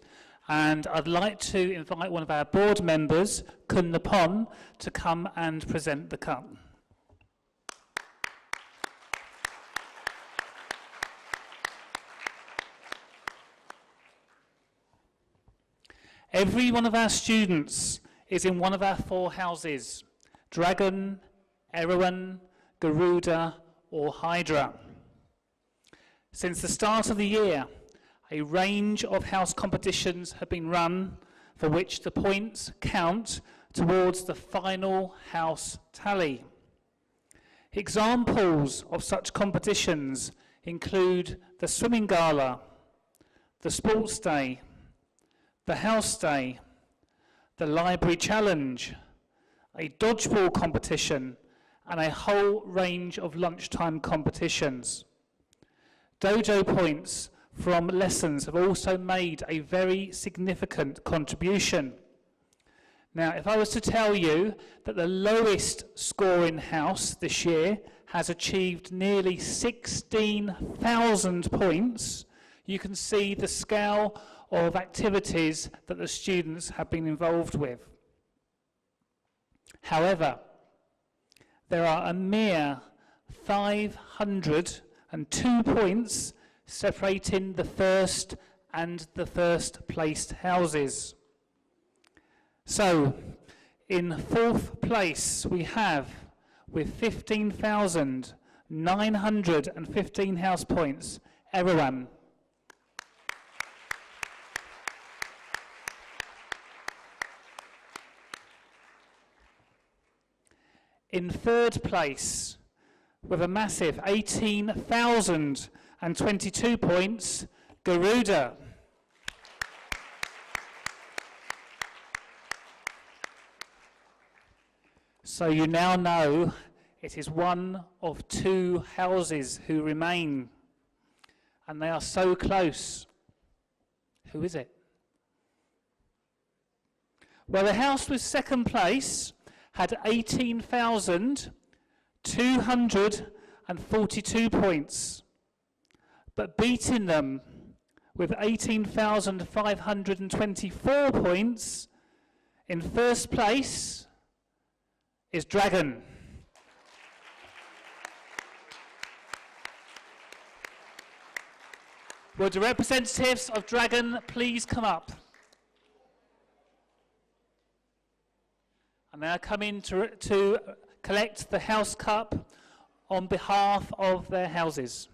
And I'd like to invite one of our board members, Kun Napon, to come and present the cup. Every one of our students is in one of our 4 houses: Dragon, Erawan, Garuda or Hydra. Since the start of the year, a range of house competitions have been run for which the points count towards the final house tally. Examples of such competitions include the Swimming Gala, the Sports Day, the House Day, the Library Challenge, a dodgeball competition, and a whole range of lunchtime competitions. Dojo points from lessons have also made a very significant contribution. Now, if I was to tell you that the lowest scoring house this year has achieved nearly 16,000 points, you can see the scale of activities that the students have been involved with. However, there are a mere 502 points separating the first and the first placed houses. So, in 4th place we have, with 15,915 house points, Erawan. In 3rd place, with a massive 18,022 points, Garuda. So you now know it is one of 2 houses who remain, and they are so close. Who is it? Well, the house with 2nd place had 18,242 points, but beating them with 18,524 points in 1st place is Dragon. Would the representatives of Dragon please come up? And they are coming to collect the House Cup on behalf of their houses.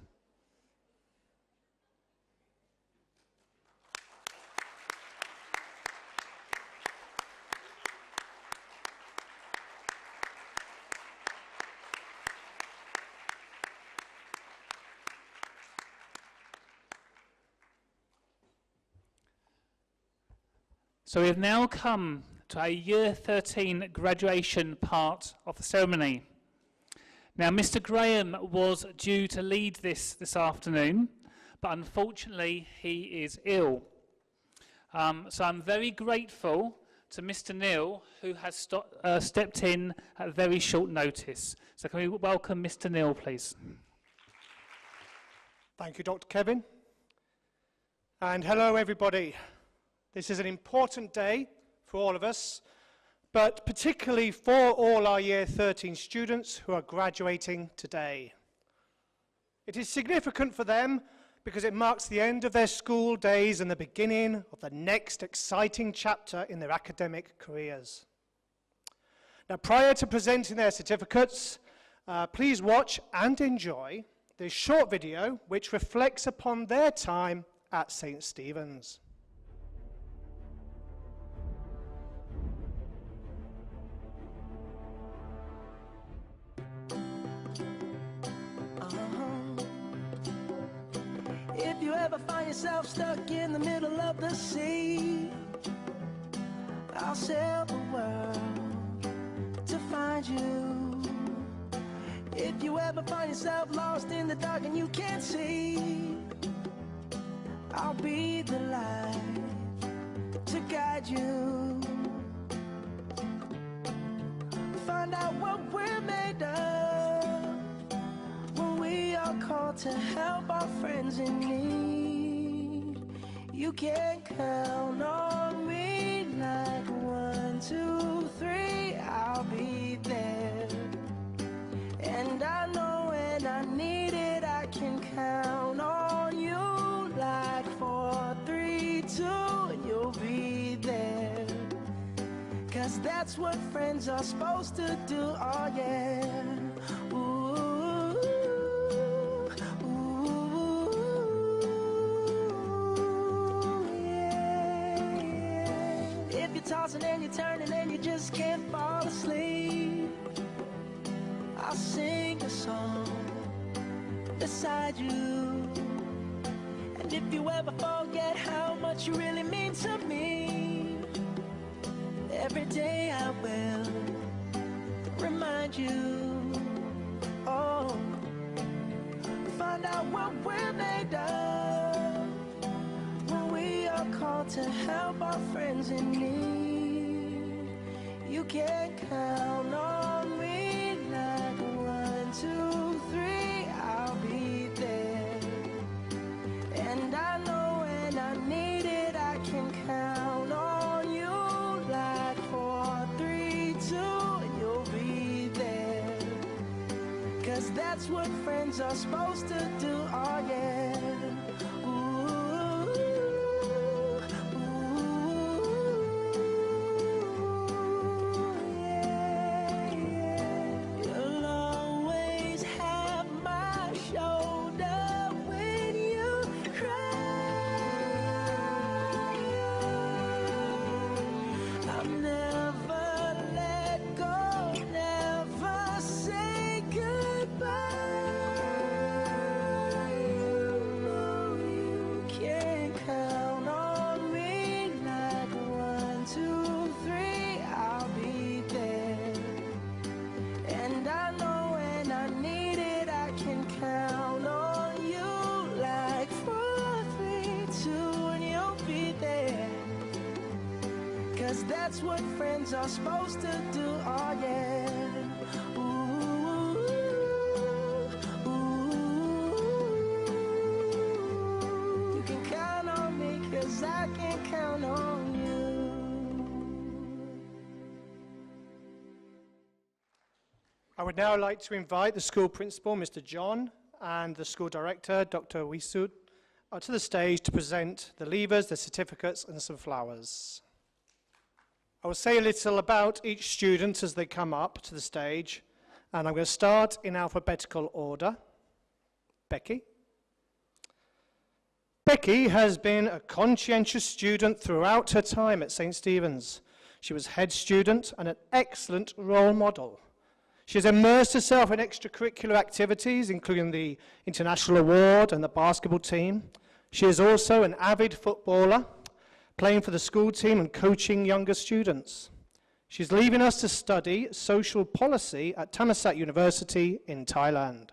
So we have now come to a Year 13 graduation part of the ceremony. Now, Mr. Graham was due to lead this afternoon, but unfortunately he is ill. So I'm very grateful to Mr. Neil, who has stepped in at very short notice. So can we welcome Mr. Neil, please? Thank you, Dr. Kevin. And hello, everybody. This is an important day for all of us, but particularly for all our Year 13 students who are graduating today. It is significant for them because it marks the end of their school days and the beginning of the next exciting chapter in their academic careers. Now, prior to presenting their certificates, please watch and enjoy this short video which reflects upon their time at St. Stephen's. If you ever find yourself stuck in the middle of the sea, I'll sail the world to find you. If you ever find yourself lost in the dark and you can't see, I'll be the light to guide you. Find out what we're made of when we are called called to help our friends in need. You can count on me like 1, 2, 3, I'll be there. And I know when I need it, I can count on you like 4, 3, 2, and you'll be there. 'Cause that's what friends are supposed to do, oh yeah. Ooh, ooh, yeah, yeah. If you're tossing and you're turning and you just can't fall asleep, I'll sing a song beside you. And if you ever forget how much you really mean to me, every day I will remind you. Oh, find out what we're made of when we are called to help our friends in need. You can count on me like 1, 2, 3, I'll be there. And I know when I need it, I can count on you like 4, 3, 2, and you'll be there. 'Cause that's what friends are supposed to do, oh yeah. Ooh, ooh, yeah, yeah. You'll always have my shoulder when you cry. I'll never let go, never say goodbye. You can count on me like 1, 2, 3, I'll be there. And I know when I need it, I can count on you like 4, 3, 2, and you'll be there. 'Cause that's what friends are supposed to do, oh yeah. Ooh, ooh, you can count on me 'cause I can count on you. I would now like to invite the school principal, Mr. John, and the school director, Dr. Wisud, to the stage to present the leavers, the certificates, and some flowers. I will say a little about each student as they come up to the stage, and I'm going to start in alphabetical order. Becky. Becky has been a conscientious student throughout her time at St. Stephen's. She was head student and an excellent role model. She has immersed herself in extracurricular activities, including the International Award and the basketball team. She is also an avid footballer, playing for the school team and coaching younger students. She's leaving us to study social policy at Thammasat University in Thailand.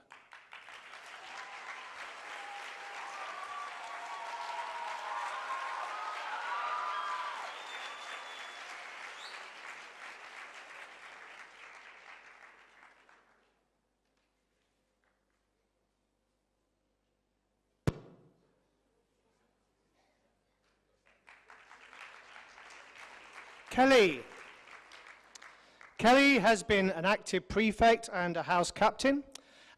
Kelly. Kelly has been an active prefect and a house captain,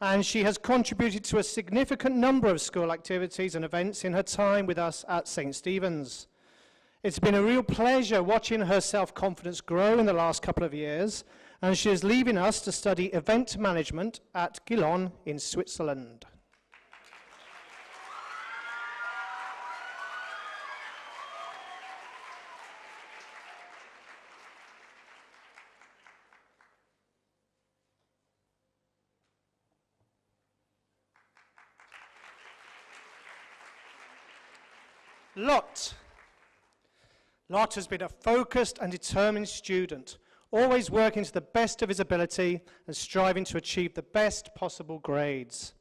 and she has contributed to a significant number of school activities and events in her time with us at St. Stephen's. It's been a real pleasure watching her self-confidence grow in the last couple of years, and she is leaving us to study event management at Gilon in Switzerland. Lot. Lot has been a focused and determined student, always working to the best of his ability and striving to achieve the best possible grades.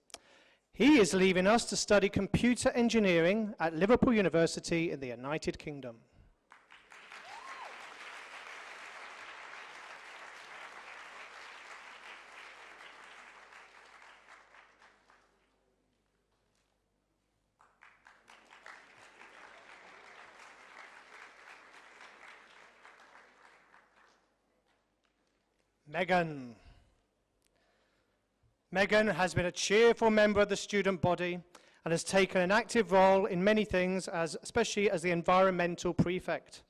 He is leaving us to study computer engineering at Liverpool University in the United Kingdom. Megan. Megan has been a cheerful member of the student body and has taken an active role in many things, especially as the environmental prefect.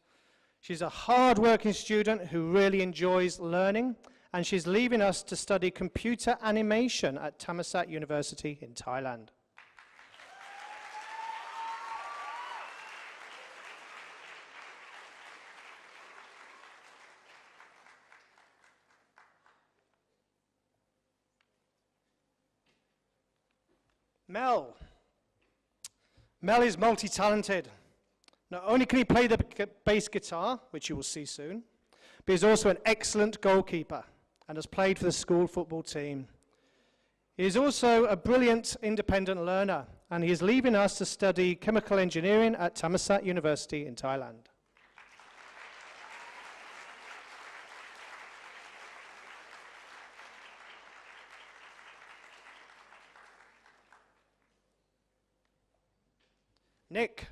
She's a hard-working student who really enjoys learning, and she's leaving us to study computer animation at Thammasat University in Thailand. Mel. Mel is multi-talented. Not only can he play the bass guitar, which you will see soon, but he's also an excellent goalkeeper and has played for the school football team. He is also a brilliant independent learner, and he is leaving us to study chemical engineering at Thammasat University in Thailand. Nick.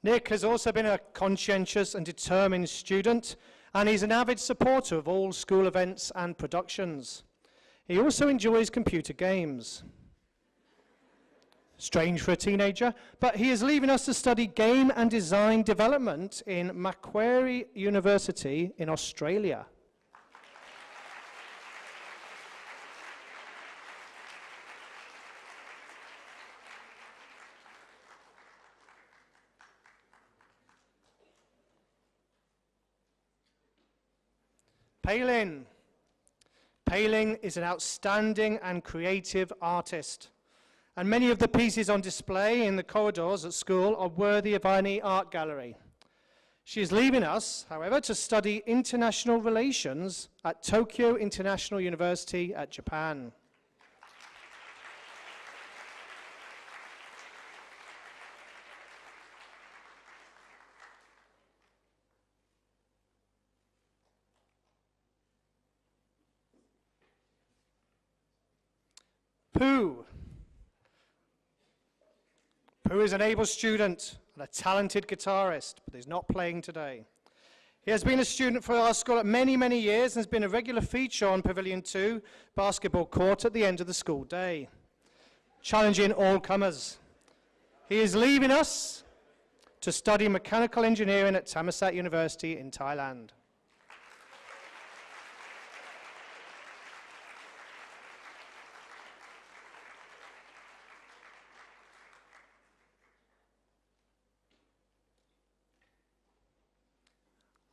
Nick has also been a conscientious and determined student, and he's an avid supporter of all school events and productions. He also enjoys computer games. Strange for a teenager, but he is leaving us to study game and design development in Macquarie University in Australia. Palin. Palin is an outstanding and creative artist, and many of the pieces on display in the corridors at school are worthy of any art gallery. She is leaving us, however, to study international relations at Tokyo International University at Japan. Pooh. Pooh is an able student and a talented guitarist, but he's not playing today. He has been a student for our school at many, many years and has been a regular feature on Pavilion 2 basketball court at the end of the school day, challenging all comers. He is leaving us to study mechanical engineering at Thammasat University in Thailand.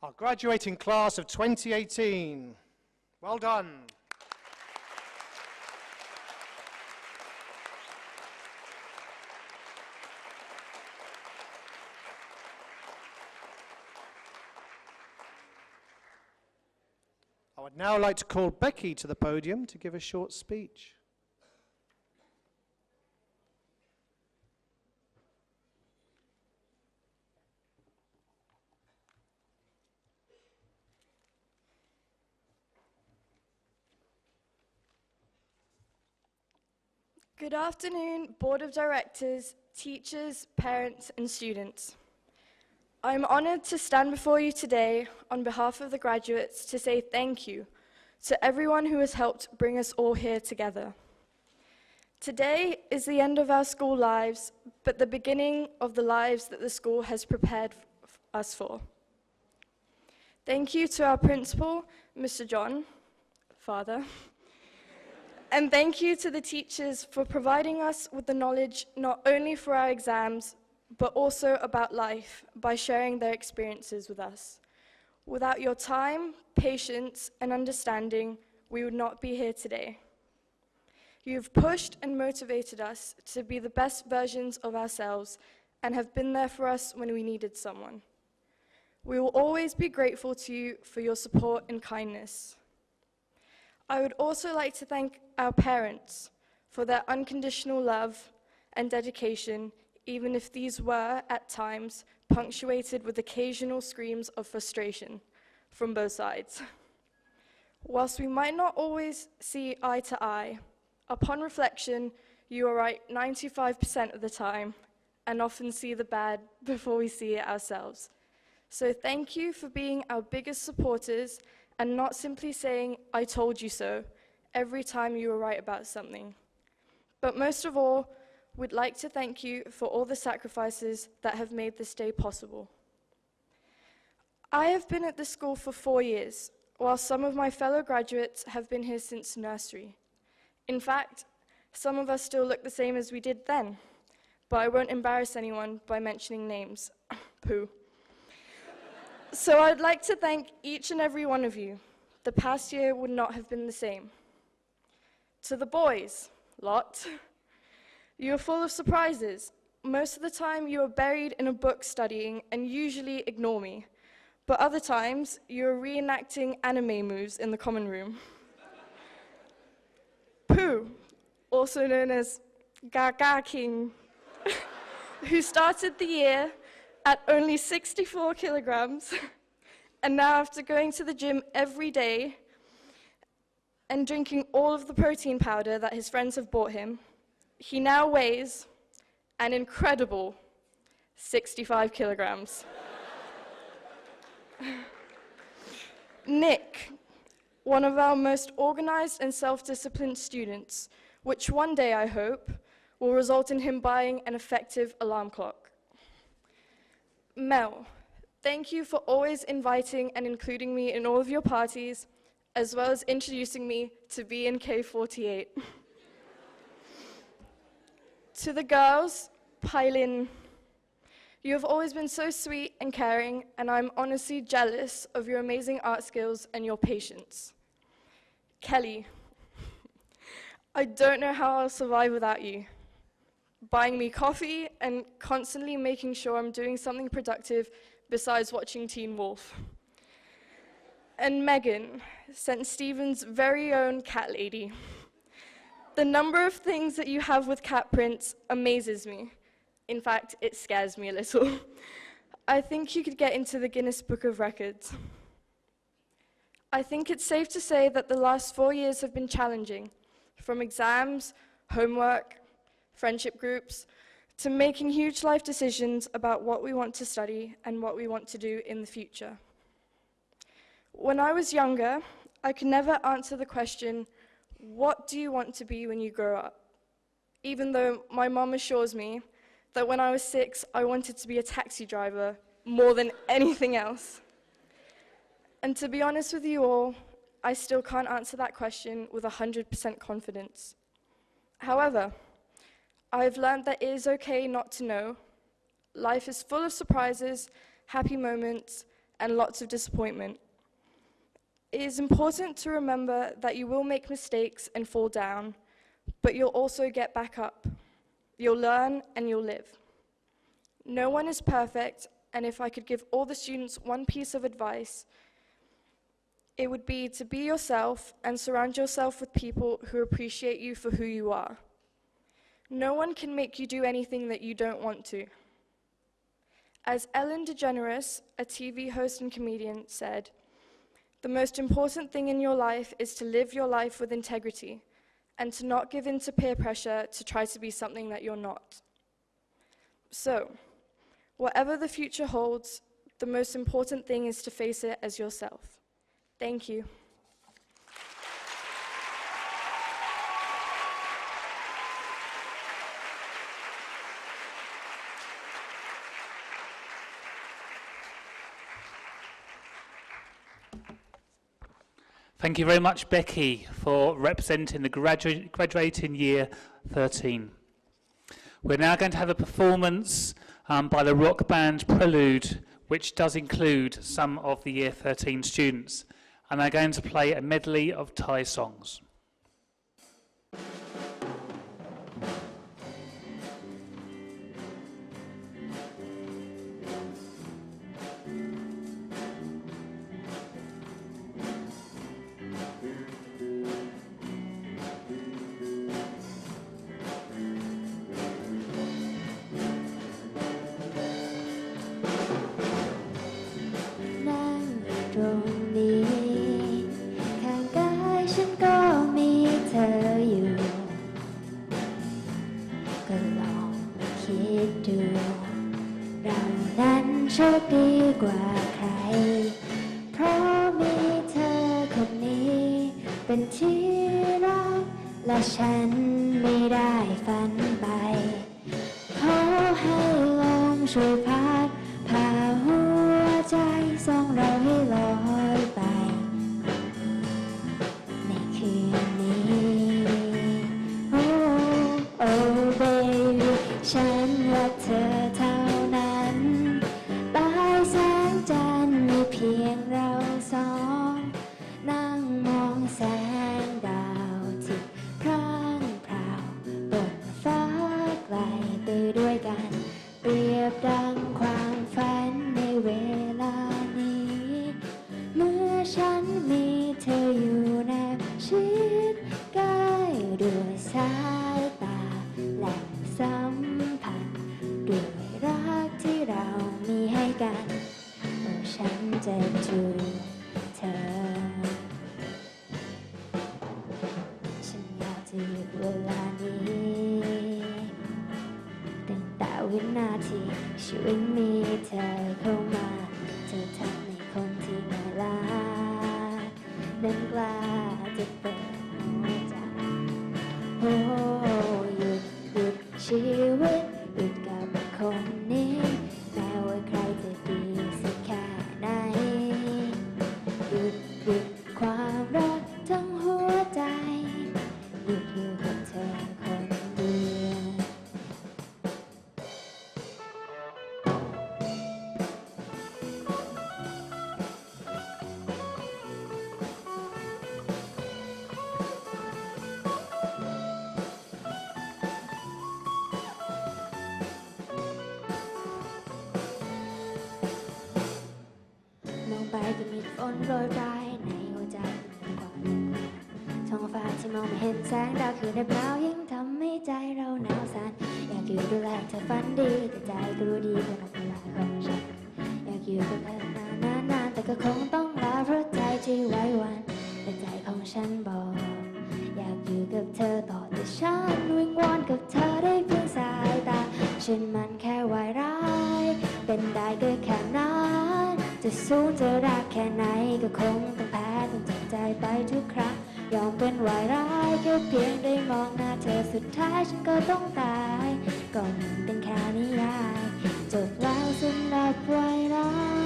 Our graduating class of 2018. Well done. I would now like to call Becky to the podium to give a short speech. Good afternoon, Board of Directors, teachers, parents, and students. I'm honoured to stand before you today on behalf of the graduates to say thank you to everyone who has helped bring us all here together. Today is the end of our school lives, but the beginning of the lives that the school has prepared us for. Thank you to our principal, Mr. John, Father. And thank you to the teachers for providing us with the knowledge not only for our exams, but also about life by sharing their experiences with us. Without your time, patience, and understanding, we would not be here today. You've pushed and motivated us to be the best versions of ourselves and have been there for us when we needed someone. We will always be grateful to you for your support and kindness. I would also like to thank our parents for their unconditional love and dedication, even if these were, at times, punctuated with occasional screams of frustration from both sides. Whilst we might not always see eye to eye, upon reflection, you are right 95% of the time, and often see the bad before we see it ourselves. So thank you for being our biggest supporters and not simply saying, "I told you so," every time you were right about something. But most of all, we'd like to thank you for all the sacrifices that have made this day possible. I have been at this school for 4 years, while some of my fellow graduates have been here since nursery. In fact, some of us still look the same as we did then, but I won't embarrass anyone by mentioning names. Pooh. So I'd like to thank each and every one of you. The past year would not have been the same. To the boys, lot, you are full of surprises. Most of the time you are buried in a book studying and usually ignore me, but other times you are reenacting anime moves in the common room. Pooh, also known as Gaga King, who started the year at only 64 kilograms, and now after going to the gym every day and drinking all of the protein powder that his friends have bought him, he now weighs an incredible 65 kilograms. Nick, one of our most organized and self-disciplined students, which one day I hope will result in him buying an effective alarm clock. Mel, thank you for always inviting and including me in all of your parties, as well as introducing me to B&K48. To the girls, Pylin, you have always been so sweet and caring, and I'm honestly jealous of your amazing art skills and your patience. Kelly, I don't know how I'll survive without you. Buying me coffee and constantly making sure I'm doing something productive besides watching Teen Wolf. And Megan, St. Stephen's very own cat lady. The number of things that you have with cat prints amazes me. In fact, it scares me a little. I think you could get into the Guinness Book of Records. I think it's safe to say that the last 4 years have been challenging, from exams, homework, friendship groups, to making huge life decisions about what we want to study and what we want to do in the future. When I was younger, I could never answer the question, what do you want to be when you grow up? Even though my mom assures me that when I was 6, I wanted to be a taxi driver more than anything else. And to be honest with you all, I still can't answer that question with 100% confidence. However, I've learned that it is okay not to know. Life is full of surprises, happy moments, and lots of disappointment. It is important to remember that you will make mistakes and fall down, but you'll also get back up. You'll learn and you'll live. No one is perfect, and if I could give all the students one piece of advice, it would be to be yourself and surround yourself with people who appreciate you for who you are. No one can make you do anything that you don't want to. As Ellen DeGeneres, a TV host and comedian, said, "The most important thing in your life is to live your life with integrity and to not give in to peer pressure to try to be something that you're not." So, whatever the future holds, the most important thing is to face it as yourself. Thank you. Thank you very much, Becky, for representing the graduating year 13. We're now going to have a performance by the rock band Prelude, which does include some of the year 13 students, and they're going to play a medley of Thai songs. เป็นที่รักและฉันไม่ได้ฝันไปขอให้ลมช่วยพัดพาหัวใจสองเราให้ลอยไปในคืนนี้โอ้โอ้ baby ฉันรักเธอเท่านั้นใต้แสงจันทร์มีเพียงเราสองนั่งมองแสงดาวที่พร่างพราวบนฟ้าไกลไปด้วยกันเปรียบดังความฝันในเวลานี้เมื่อฉันมีเธออยู่แนบชิดใกล้ด้วยสายตาและสัมผัสด้วยรักที่เรามีให้กันโอ้ฉันจะจูบเธอฉันอยากจะหยุดเวลานี้ตั้งแต่วินาทีชีวิตมีเธอเข้ามาเธอทำให้คนที่น่ารักนั้นกล้าจะเปิดหัวใจโอ้หยุดชีวิตหยุดกับคนนี้แม้ว่าใครจะดีสักแค่ไหนหยุดความรักทั้งหัวใจหยุดอยู่กับเธอคนเดียวมองไปก็มีฝนโปรยปลายในหัวใจมันกว้างท้องฟ้าที่มองไม่เห็นแสงดาวคืนหนาวยิ่งทำให้ใจเราหนาวสั่นอยากอยู่ดูแลเธอฝันดีแต่ใจก็รู้ดีว่าเวลาของฉันอยากอยู่กับเธอนานแต่ก็คงต้องลาเพราะใจที่ไว้วันแต่ใจของฉันบอกอยากอยู่กับเธอต่อแต่ฉันวิงวอนกับเธอได้เพียงสายตาฉันมันแค่วายร้ายเป็นได้ก็แค่นั้นจะสูงจะรักแค่ไหนก็คงต้องแพ้ต้องจับใจไปทุกครั้งยอมเป็นวายร้ายแค่เพียงได้มองหน้าเธอสุดท้ายฉันก็ต้องตายก็มันเป็นแค่นิยายจบแล้วสำหรับวายร้าย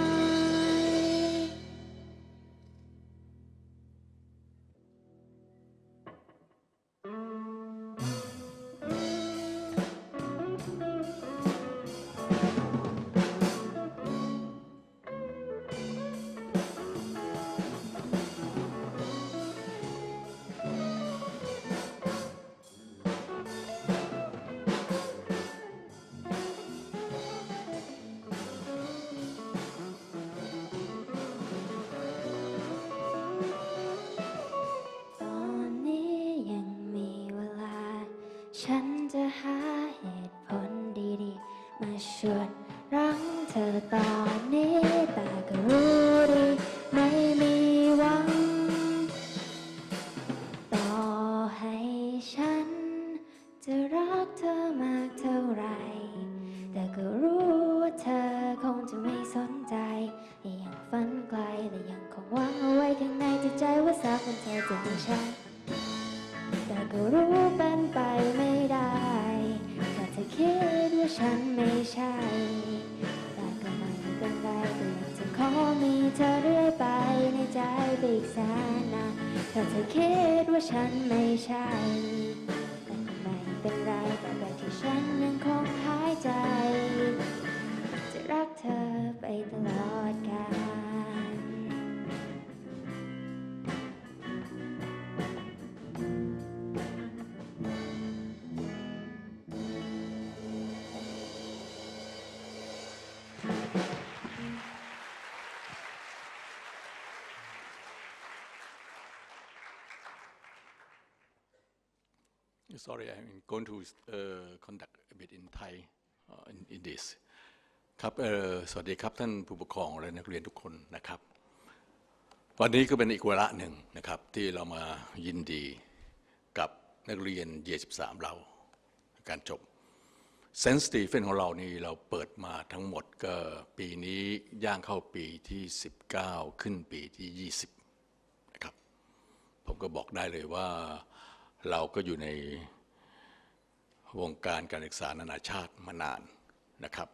ฉันจะหาเหตุผลดีๆมาชวนรั้งเธอตอนนี้แต่ก็รู้ดีไม่มีหวังต่อให้ฉันจะรักเธอมากเท่าไรแต่ก็รู้ว่าเธอคงจะไม่สนใจและยังฝันไกลและยังคงหวังเอาไว้ข้างในจิตใจว่าสักวันเธอจะมีฉันแต่ก็รู้เป็นไปไม่ได้ถ้าเธอคิดว่าฉันไม่ใช่แต่ก็ไม่เป็นไรก็ยังจะขอมีเธอเรื่อยไปในใจไปอีกแสนนานถ้าเธอคิดว่าฉันไม่ใช่แต่ก็ไม่เป็นไรแต่แบบที่ฉันยังคงหายใจจะรักเธอไปตลอดกาลSorry, I'm going to conduct a bit in Thai in this. ครับสวัสดีครับท่านผู้ปกครองและนักเรียนทุกคนนะครับวันนี้ก็เป็นอีกวาระหนึ่งนะครับที่เรามายินดีกับนักเรียนเย13เราการจบเซนต์สตีเฟนของเรานี่เราเปิดมาทั้งหมดก็ปีนี้ย่างเข้าปีที่19ขึ้นปีที่20นะครับ ผมก็บอกได้เลยว่าเราก็อยู่ในวงการการศึกษานานาชาติมานานนะครับ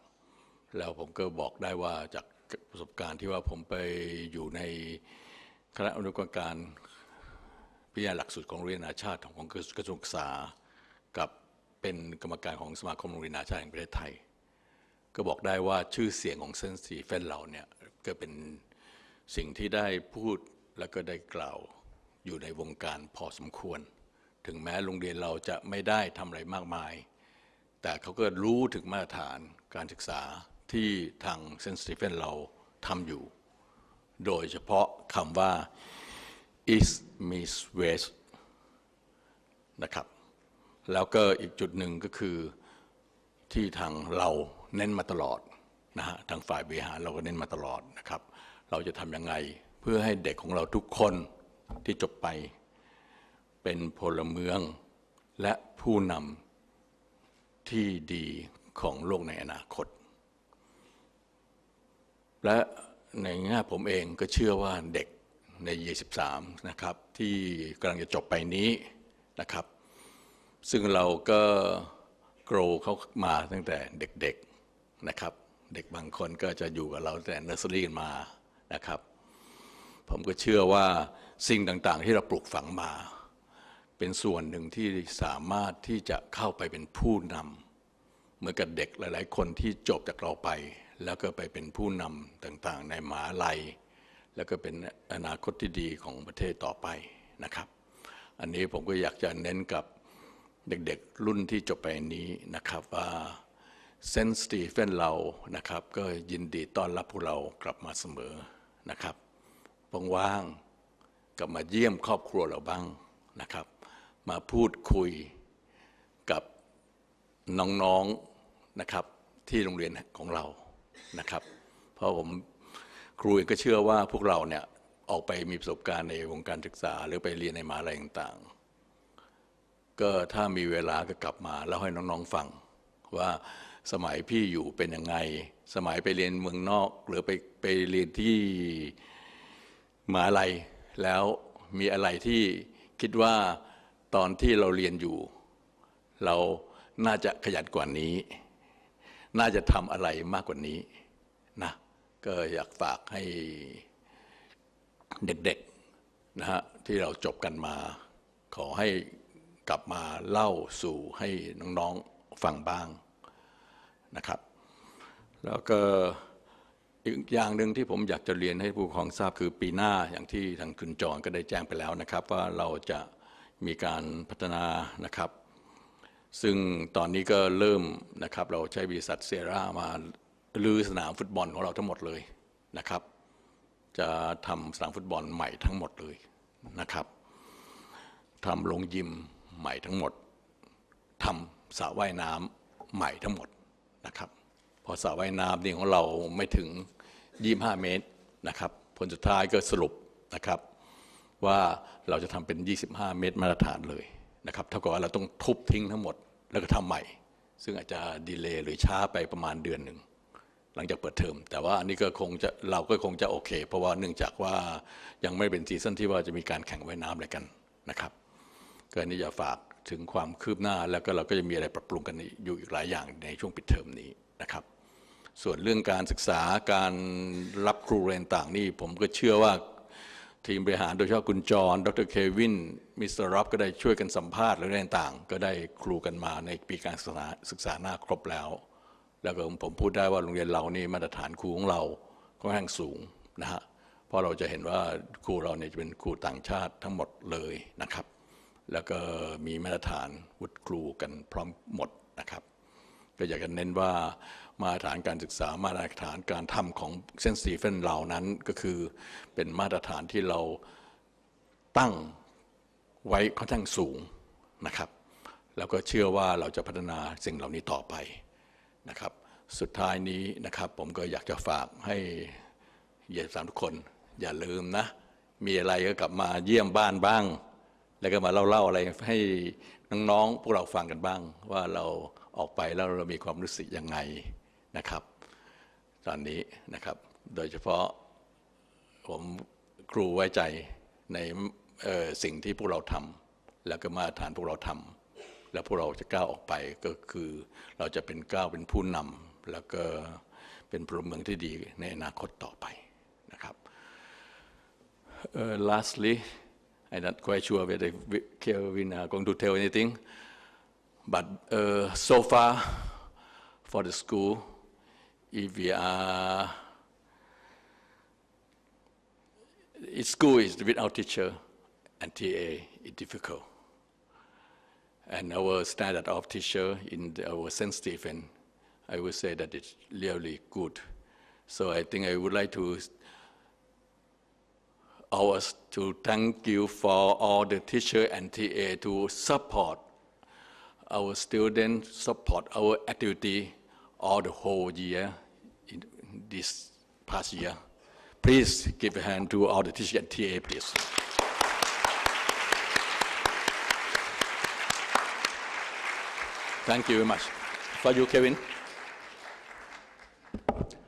แล้วผมก็บอกได้ว่าจากประสบการณ์ที่ว่าผมไปอยู่ในคณะอนุกรรมการพิจารณาหลักสูตรของโรงเรียนนานาชาติของกระทรวงศึกษากับเป็นกรรมการของสมาคมโรงเรียนนานาชาติแห่งประเทศไทยก็บอกได้ว่าชื่อเสียงของเซนต์สตีเฟนเราเนี่ยก็เป็นสิ่งที่ได้พูดแล้วก็ได้กล่าวอยู่ในวงการพอสมควรถึงแม้โรงเรียนเราจะไม่ได้ทำอะไรมากมายแต่เขาก็รู้ถึงมาตรฐานการศึกษาที่ทางเซนต์สตีเฟนเราทำอยู่โดยเฉพาะคำว่า East meets West นะครับแล้วก็อีกจุดหนึ่งก็คือที่ทางเราเน้นมาตลอดนะฮะทางฝ่ายบริหารเราก็เน้นมาตลอดนะครับเราจะทำยังไงเพื่อให้เด็กของเราทุกคนที่จบไปเป็นพลเมืองและผู้นำที่ดีของโลกในอนาคตและในแง่ผมเองก็เชื่อว่าเด็กใน23นะครับที่กำลังจะจบไปนี้นะครับซึ่งเราก็โกรเขามาตั้งแต่เด็กๆนะครับเด็กบางคนก็จะอยู่กับเราตั้งแต่เนอร์เซอรี่มานะครับผมก็เชื่อว่าสิ่งต่างๆที่เราปลูกฝังมาเป็นส่วนหนึ่งที่สามารถที่จะเข้าไปเป็นผู้นำเหมือนกับเด็กหลายๆคนที่จบจากเราไปแล้วก็ไปเป็นผู้นำต่างๆในมหาลัยแล้วก็เป็นอนาคตที่ดีของประเทศต่อไปนะครับอันนี้ผมก็อยากจะเน้นกับเด็กๆรุ่นที่จบไปนี้นะครับว่าเซนต์สตีเฟนเรานะครับก็ยินดีต้อนรับพวกเรากลับมาเสมอนะครับว่างๆกลับมาเยี่ยมครอบครัวเราบ้างนะครับมาพูดคุยกับน้องๆนะครับที่โรงเรียนของเรานะครับเพราะผมครูเองก็เชื่อว่าพวกเราเนี่ยออกไปมีประสบการณ์ในวงการศึกษาหรือไปเรียนในมหาลัยต่างๆก็ถ้ามีเวลาก็กลับมาเล่าให้น้องๆฟังว่าสมัยพี่อยู่เป็นยังไงสมัยไปเรียนเมืองนอกหรือไปเรียนที่มหาลัยแล้วมีอะไรที่คิดว่าตอนที่เราเรียนอยู่เราน่าจะขยันกว่านี้น่าจะทำอะไรมากกว่านี้นะก็อยากฝากให้เด็กๆนะฮะที่เราจบกันมาขอให้กลับมาเล่าสู่ให้น้องๆฟังบ้างนะครับแล้วก็อีกอย่างหนึ่งที่ผมอยากจะเรียนให้ผู้ปกครองทราบคือปีหน้าอย่างที่ทางคุณจรก็ได้แจ้งไปแล้วนะครับว่าเราจะมีการพัฒนานะครับซึ่งตอนนี้ก็เริ่มนะครับเราใช้บริษัทเซรามารื้อสนามฟุตบอลของเราทั้งหมดเลยนะครับจะทำสนามฟุตบอลใหม่ทั้งหมดเลยนะครับทำโรงยิมใหม่ทั้งหมดทำสระว่ายน้ำใหม่ทั้งหมดนะครับพอสระว่ายน้ำนี่ของเราไม่ถึง25 เมตรนะครับผลสุดท้ายก็สรุปนะครับว่าเราจะทำเป็น25 เมตรมาตรฐานเลยนะครับเท่ากับว่าเราต้องทุบทิ้งทั้งหมดแล้วก็ทำใหม่ซึ่งอาจจะดีเลย์หรือช้าไปประมาณเดือนหนึ่งหลังจากเปิดเทอมแต่ว่าอันนี้ก็เราก็คงจะโอเคเพราะว่าเนื่องจากว่ายังไม่เป็นซีซั่นที่ว่าจะมีการแข่งว่ายน้ำอะไรกันนะครับก็อันนี้จะฝากถึงความคืบหน้าแล้วก็เราก็จะมีอะไรปรับปรุงกันอยู่อีกหลายอย่างในช่วงปิดเทอมนี้นะครับส่วนเรื่องการศึกษาการรับครูเรียนต่างนี่ผมก็เชื่อว่าทีมบริหารโดยเฉพาะคุณจรดรเควินมิสเตอร์ร็อบก็ได้ช่วยกันสัมภาษณ์และเรื่องต่างก็ได้ครูกันมาในปีการศึกษาหน้าครบแล้วแล้วก็ผมพูดได้ว่าโรงเรียนเรานี่มาตรฐานครูของเราก็แห่งสูงนะฮะเพราะเราจะเห็นว่าครูเราเนี่ยจะเป็นครูต่างชาติทั้งหมดเลยนะครับแล้วก็มีมาตรฐานวุฒิครูกันพร้อมหมดนะครับก็อยากจะเน้นว่ามาตรฐานการศึกษามาตรฐานการทำของเซนต์สตีเฟนเหล่านั้นก็คือเป็นมาตรฐานที่เราตั้งไว้ค่อนข้างสูงนะครับแล้วก็เชื่อว่าเราจะพัฒนาสิ่งเหล่านี้ต่อไปนะครับสุดท้ายนี้นะครับผมก็อยากจะฝากให้23ทุกคนอย่าลืมนะมีอะไรก็กลับมาเยี่ยมบ้านบ้างแล้วก็มาเล่าอะไรให้น้องๆพวกเราฟังกันบ้างว่าเราออกไปแล้วเรามีความรู้สึกยังไงนะครับตอนนี้นะครับโดยเฉพาะผมครูไว้ใจใน สิ่งที่พวกเราทำแล้วก็มาตรฐานพวกเราทำแล้วพวกเราจะก้าวออกไปก็คือเราจะเป็นก้าวเป็นผู้นำแล้วก็เป็นพลเมืองที่ดีในอนาคตต่อไปนะครับ Lastly, I'm not quite sure whether Kelvin are going to tell anything, but so far for the school, if we are, school is without teacher and TA is difficult. And our standard of teacher in our St. Stephen, I would say that it's really good. So I think I would like to us to thank you for all the teacher and TA to support our students, support our activity all the whole year in this past year. Please give a hand to all the teacher and TA, please. Thank you very much. For you, Kevin.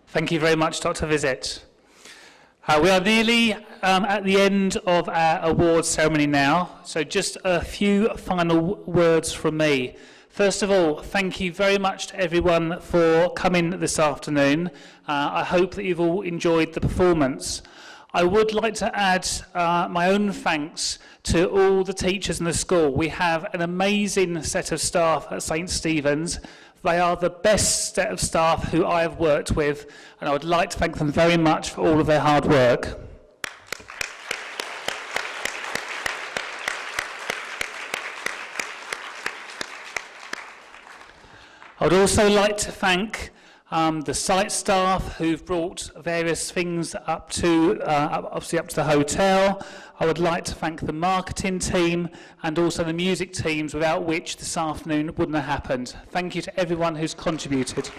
Thank you very much, Dr. Visit. We are nearly at the end of our awards ceremony now, so just a few final words from me. First of all, thank you very much to everyone for coming this afternoon. I hope that you've all enjoyed the performance. I would like to add my own thanks to all the teachers in the school. We have an amazing set of staff at St. Stephen's. They are the best set of staff who I have worked with, and I would like to thank them very much for all of their hard work. I would also like to thank the site staff who've brought various things up to, obviously up to the hotel. I would like to thank the marketing team and also the music teams, without which this afternoon wouldn't have happened. Thank you to everyone who's contributed.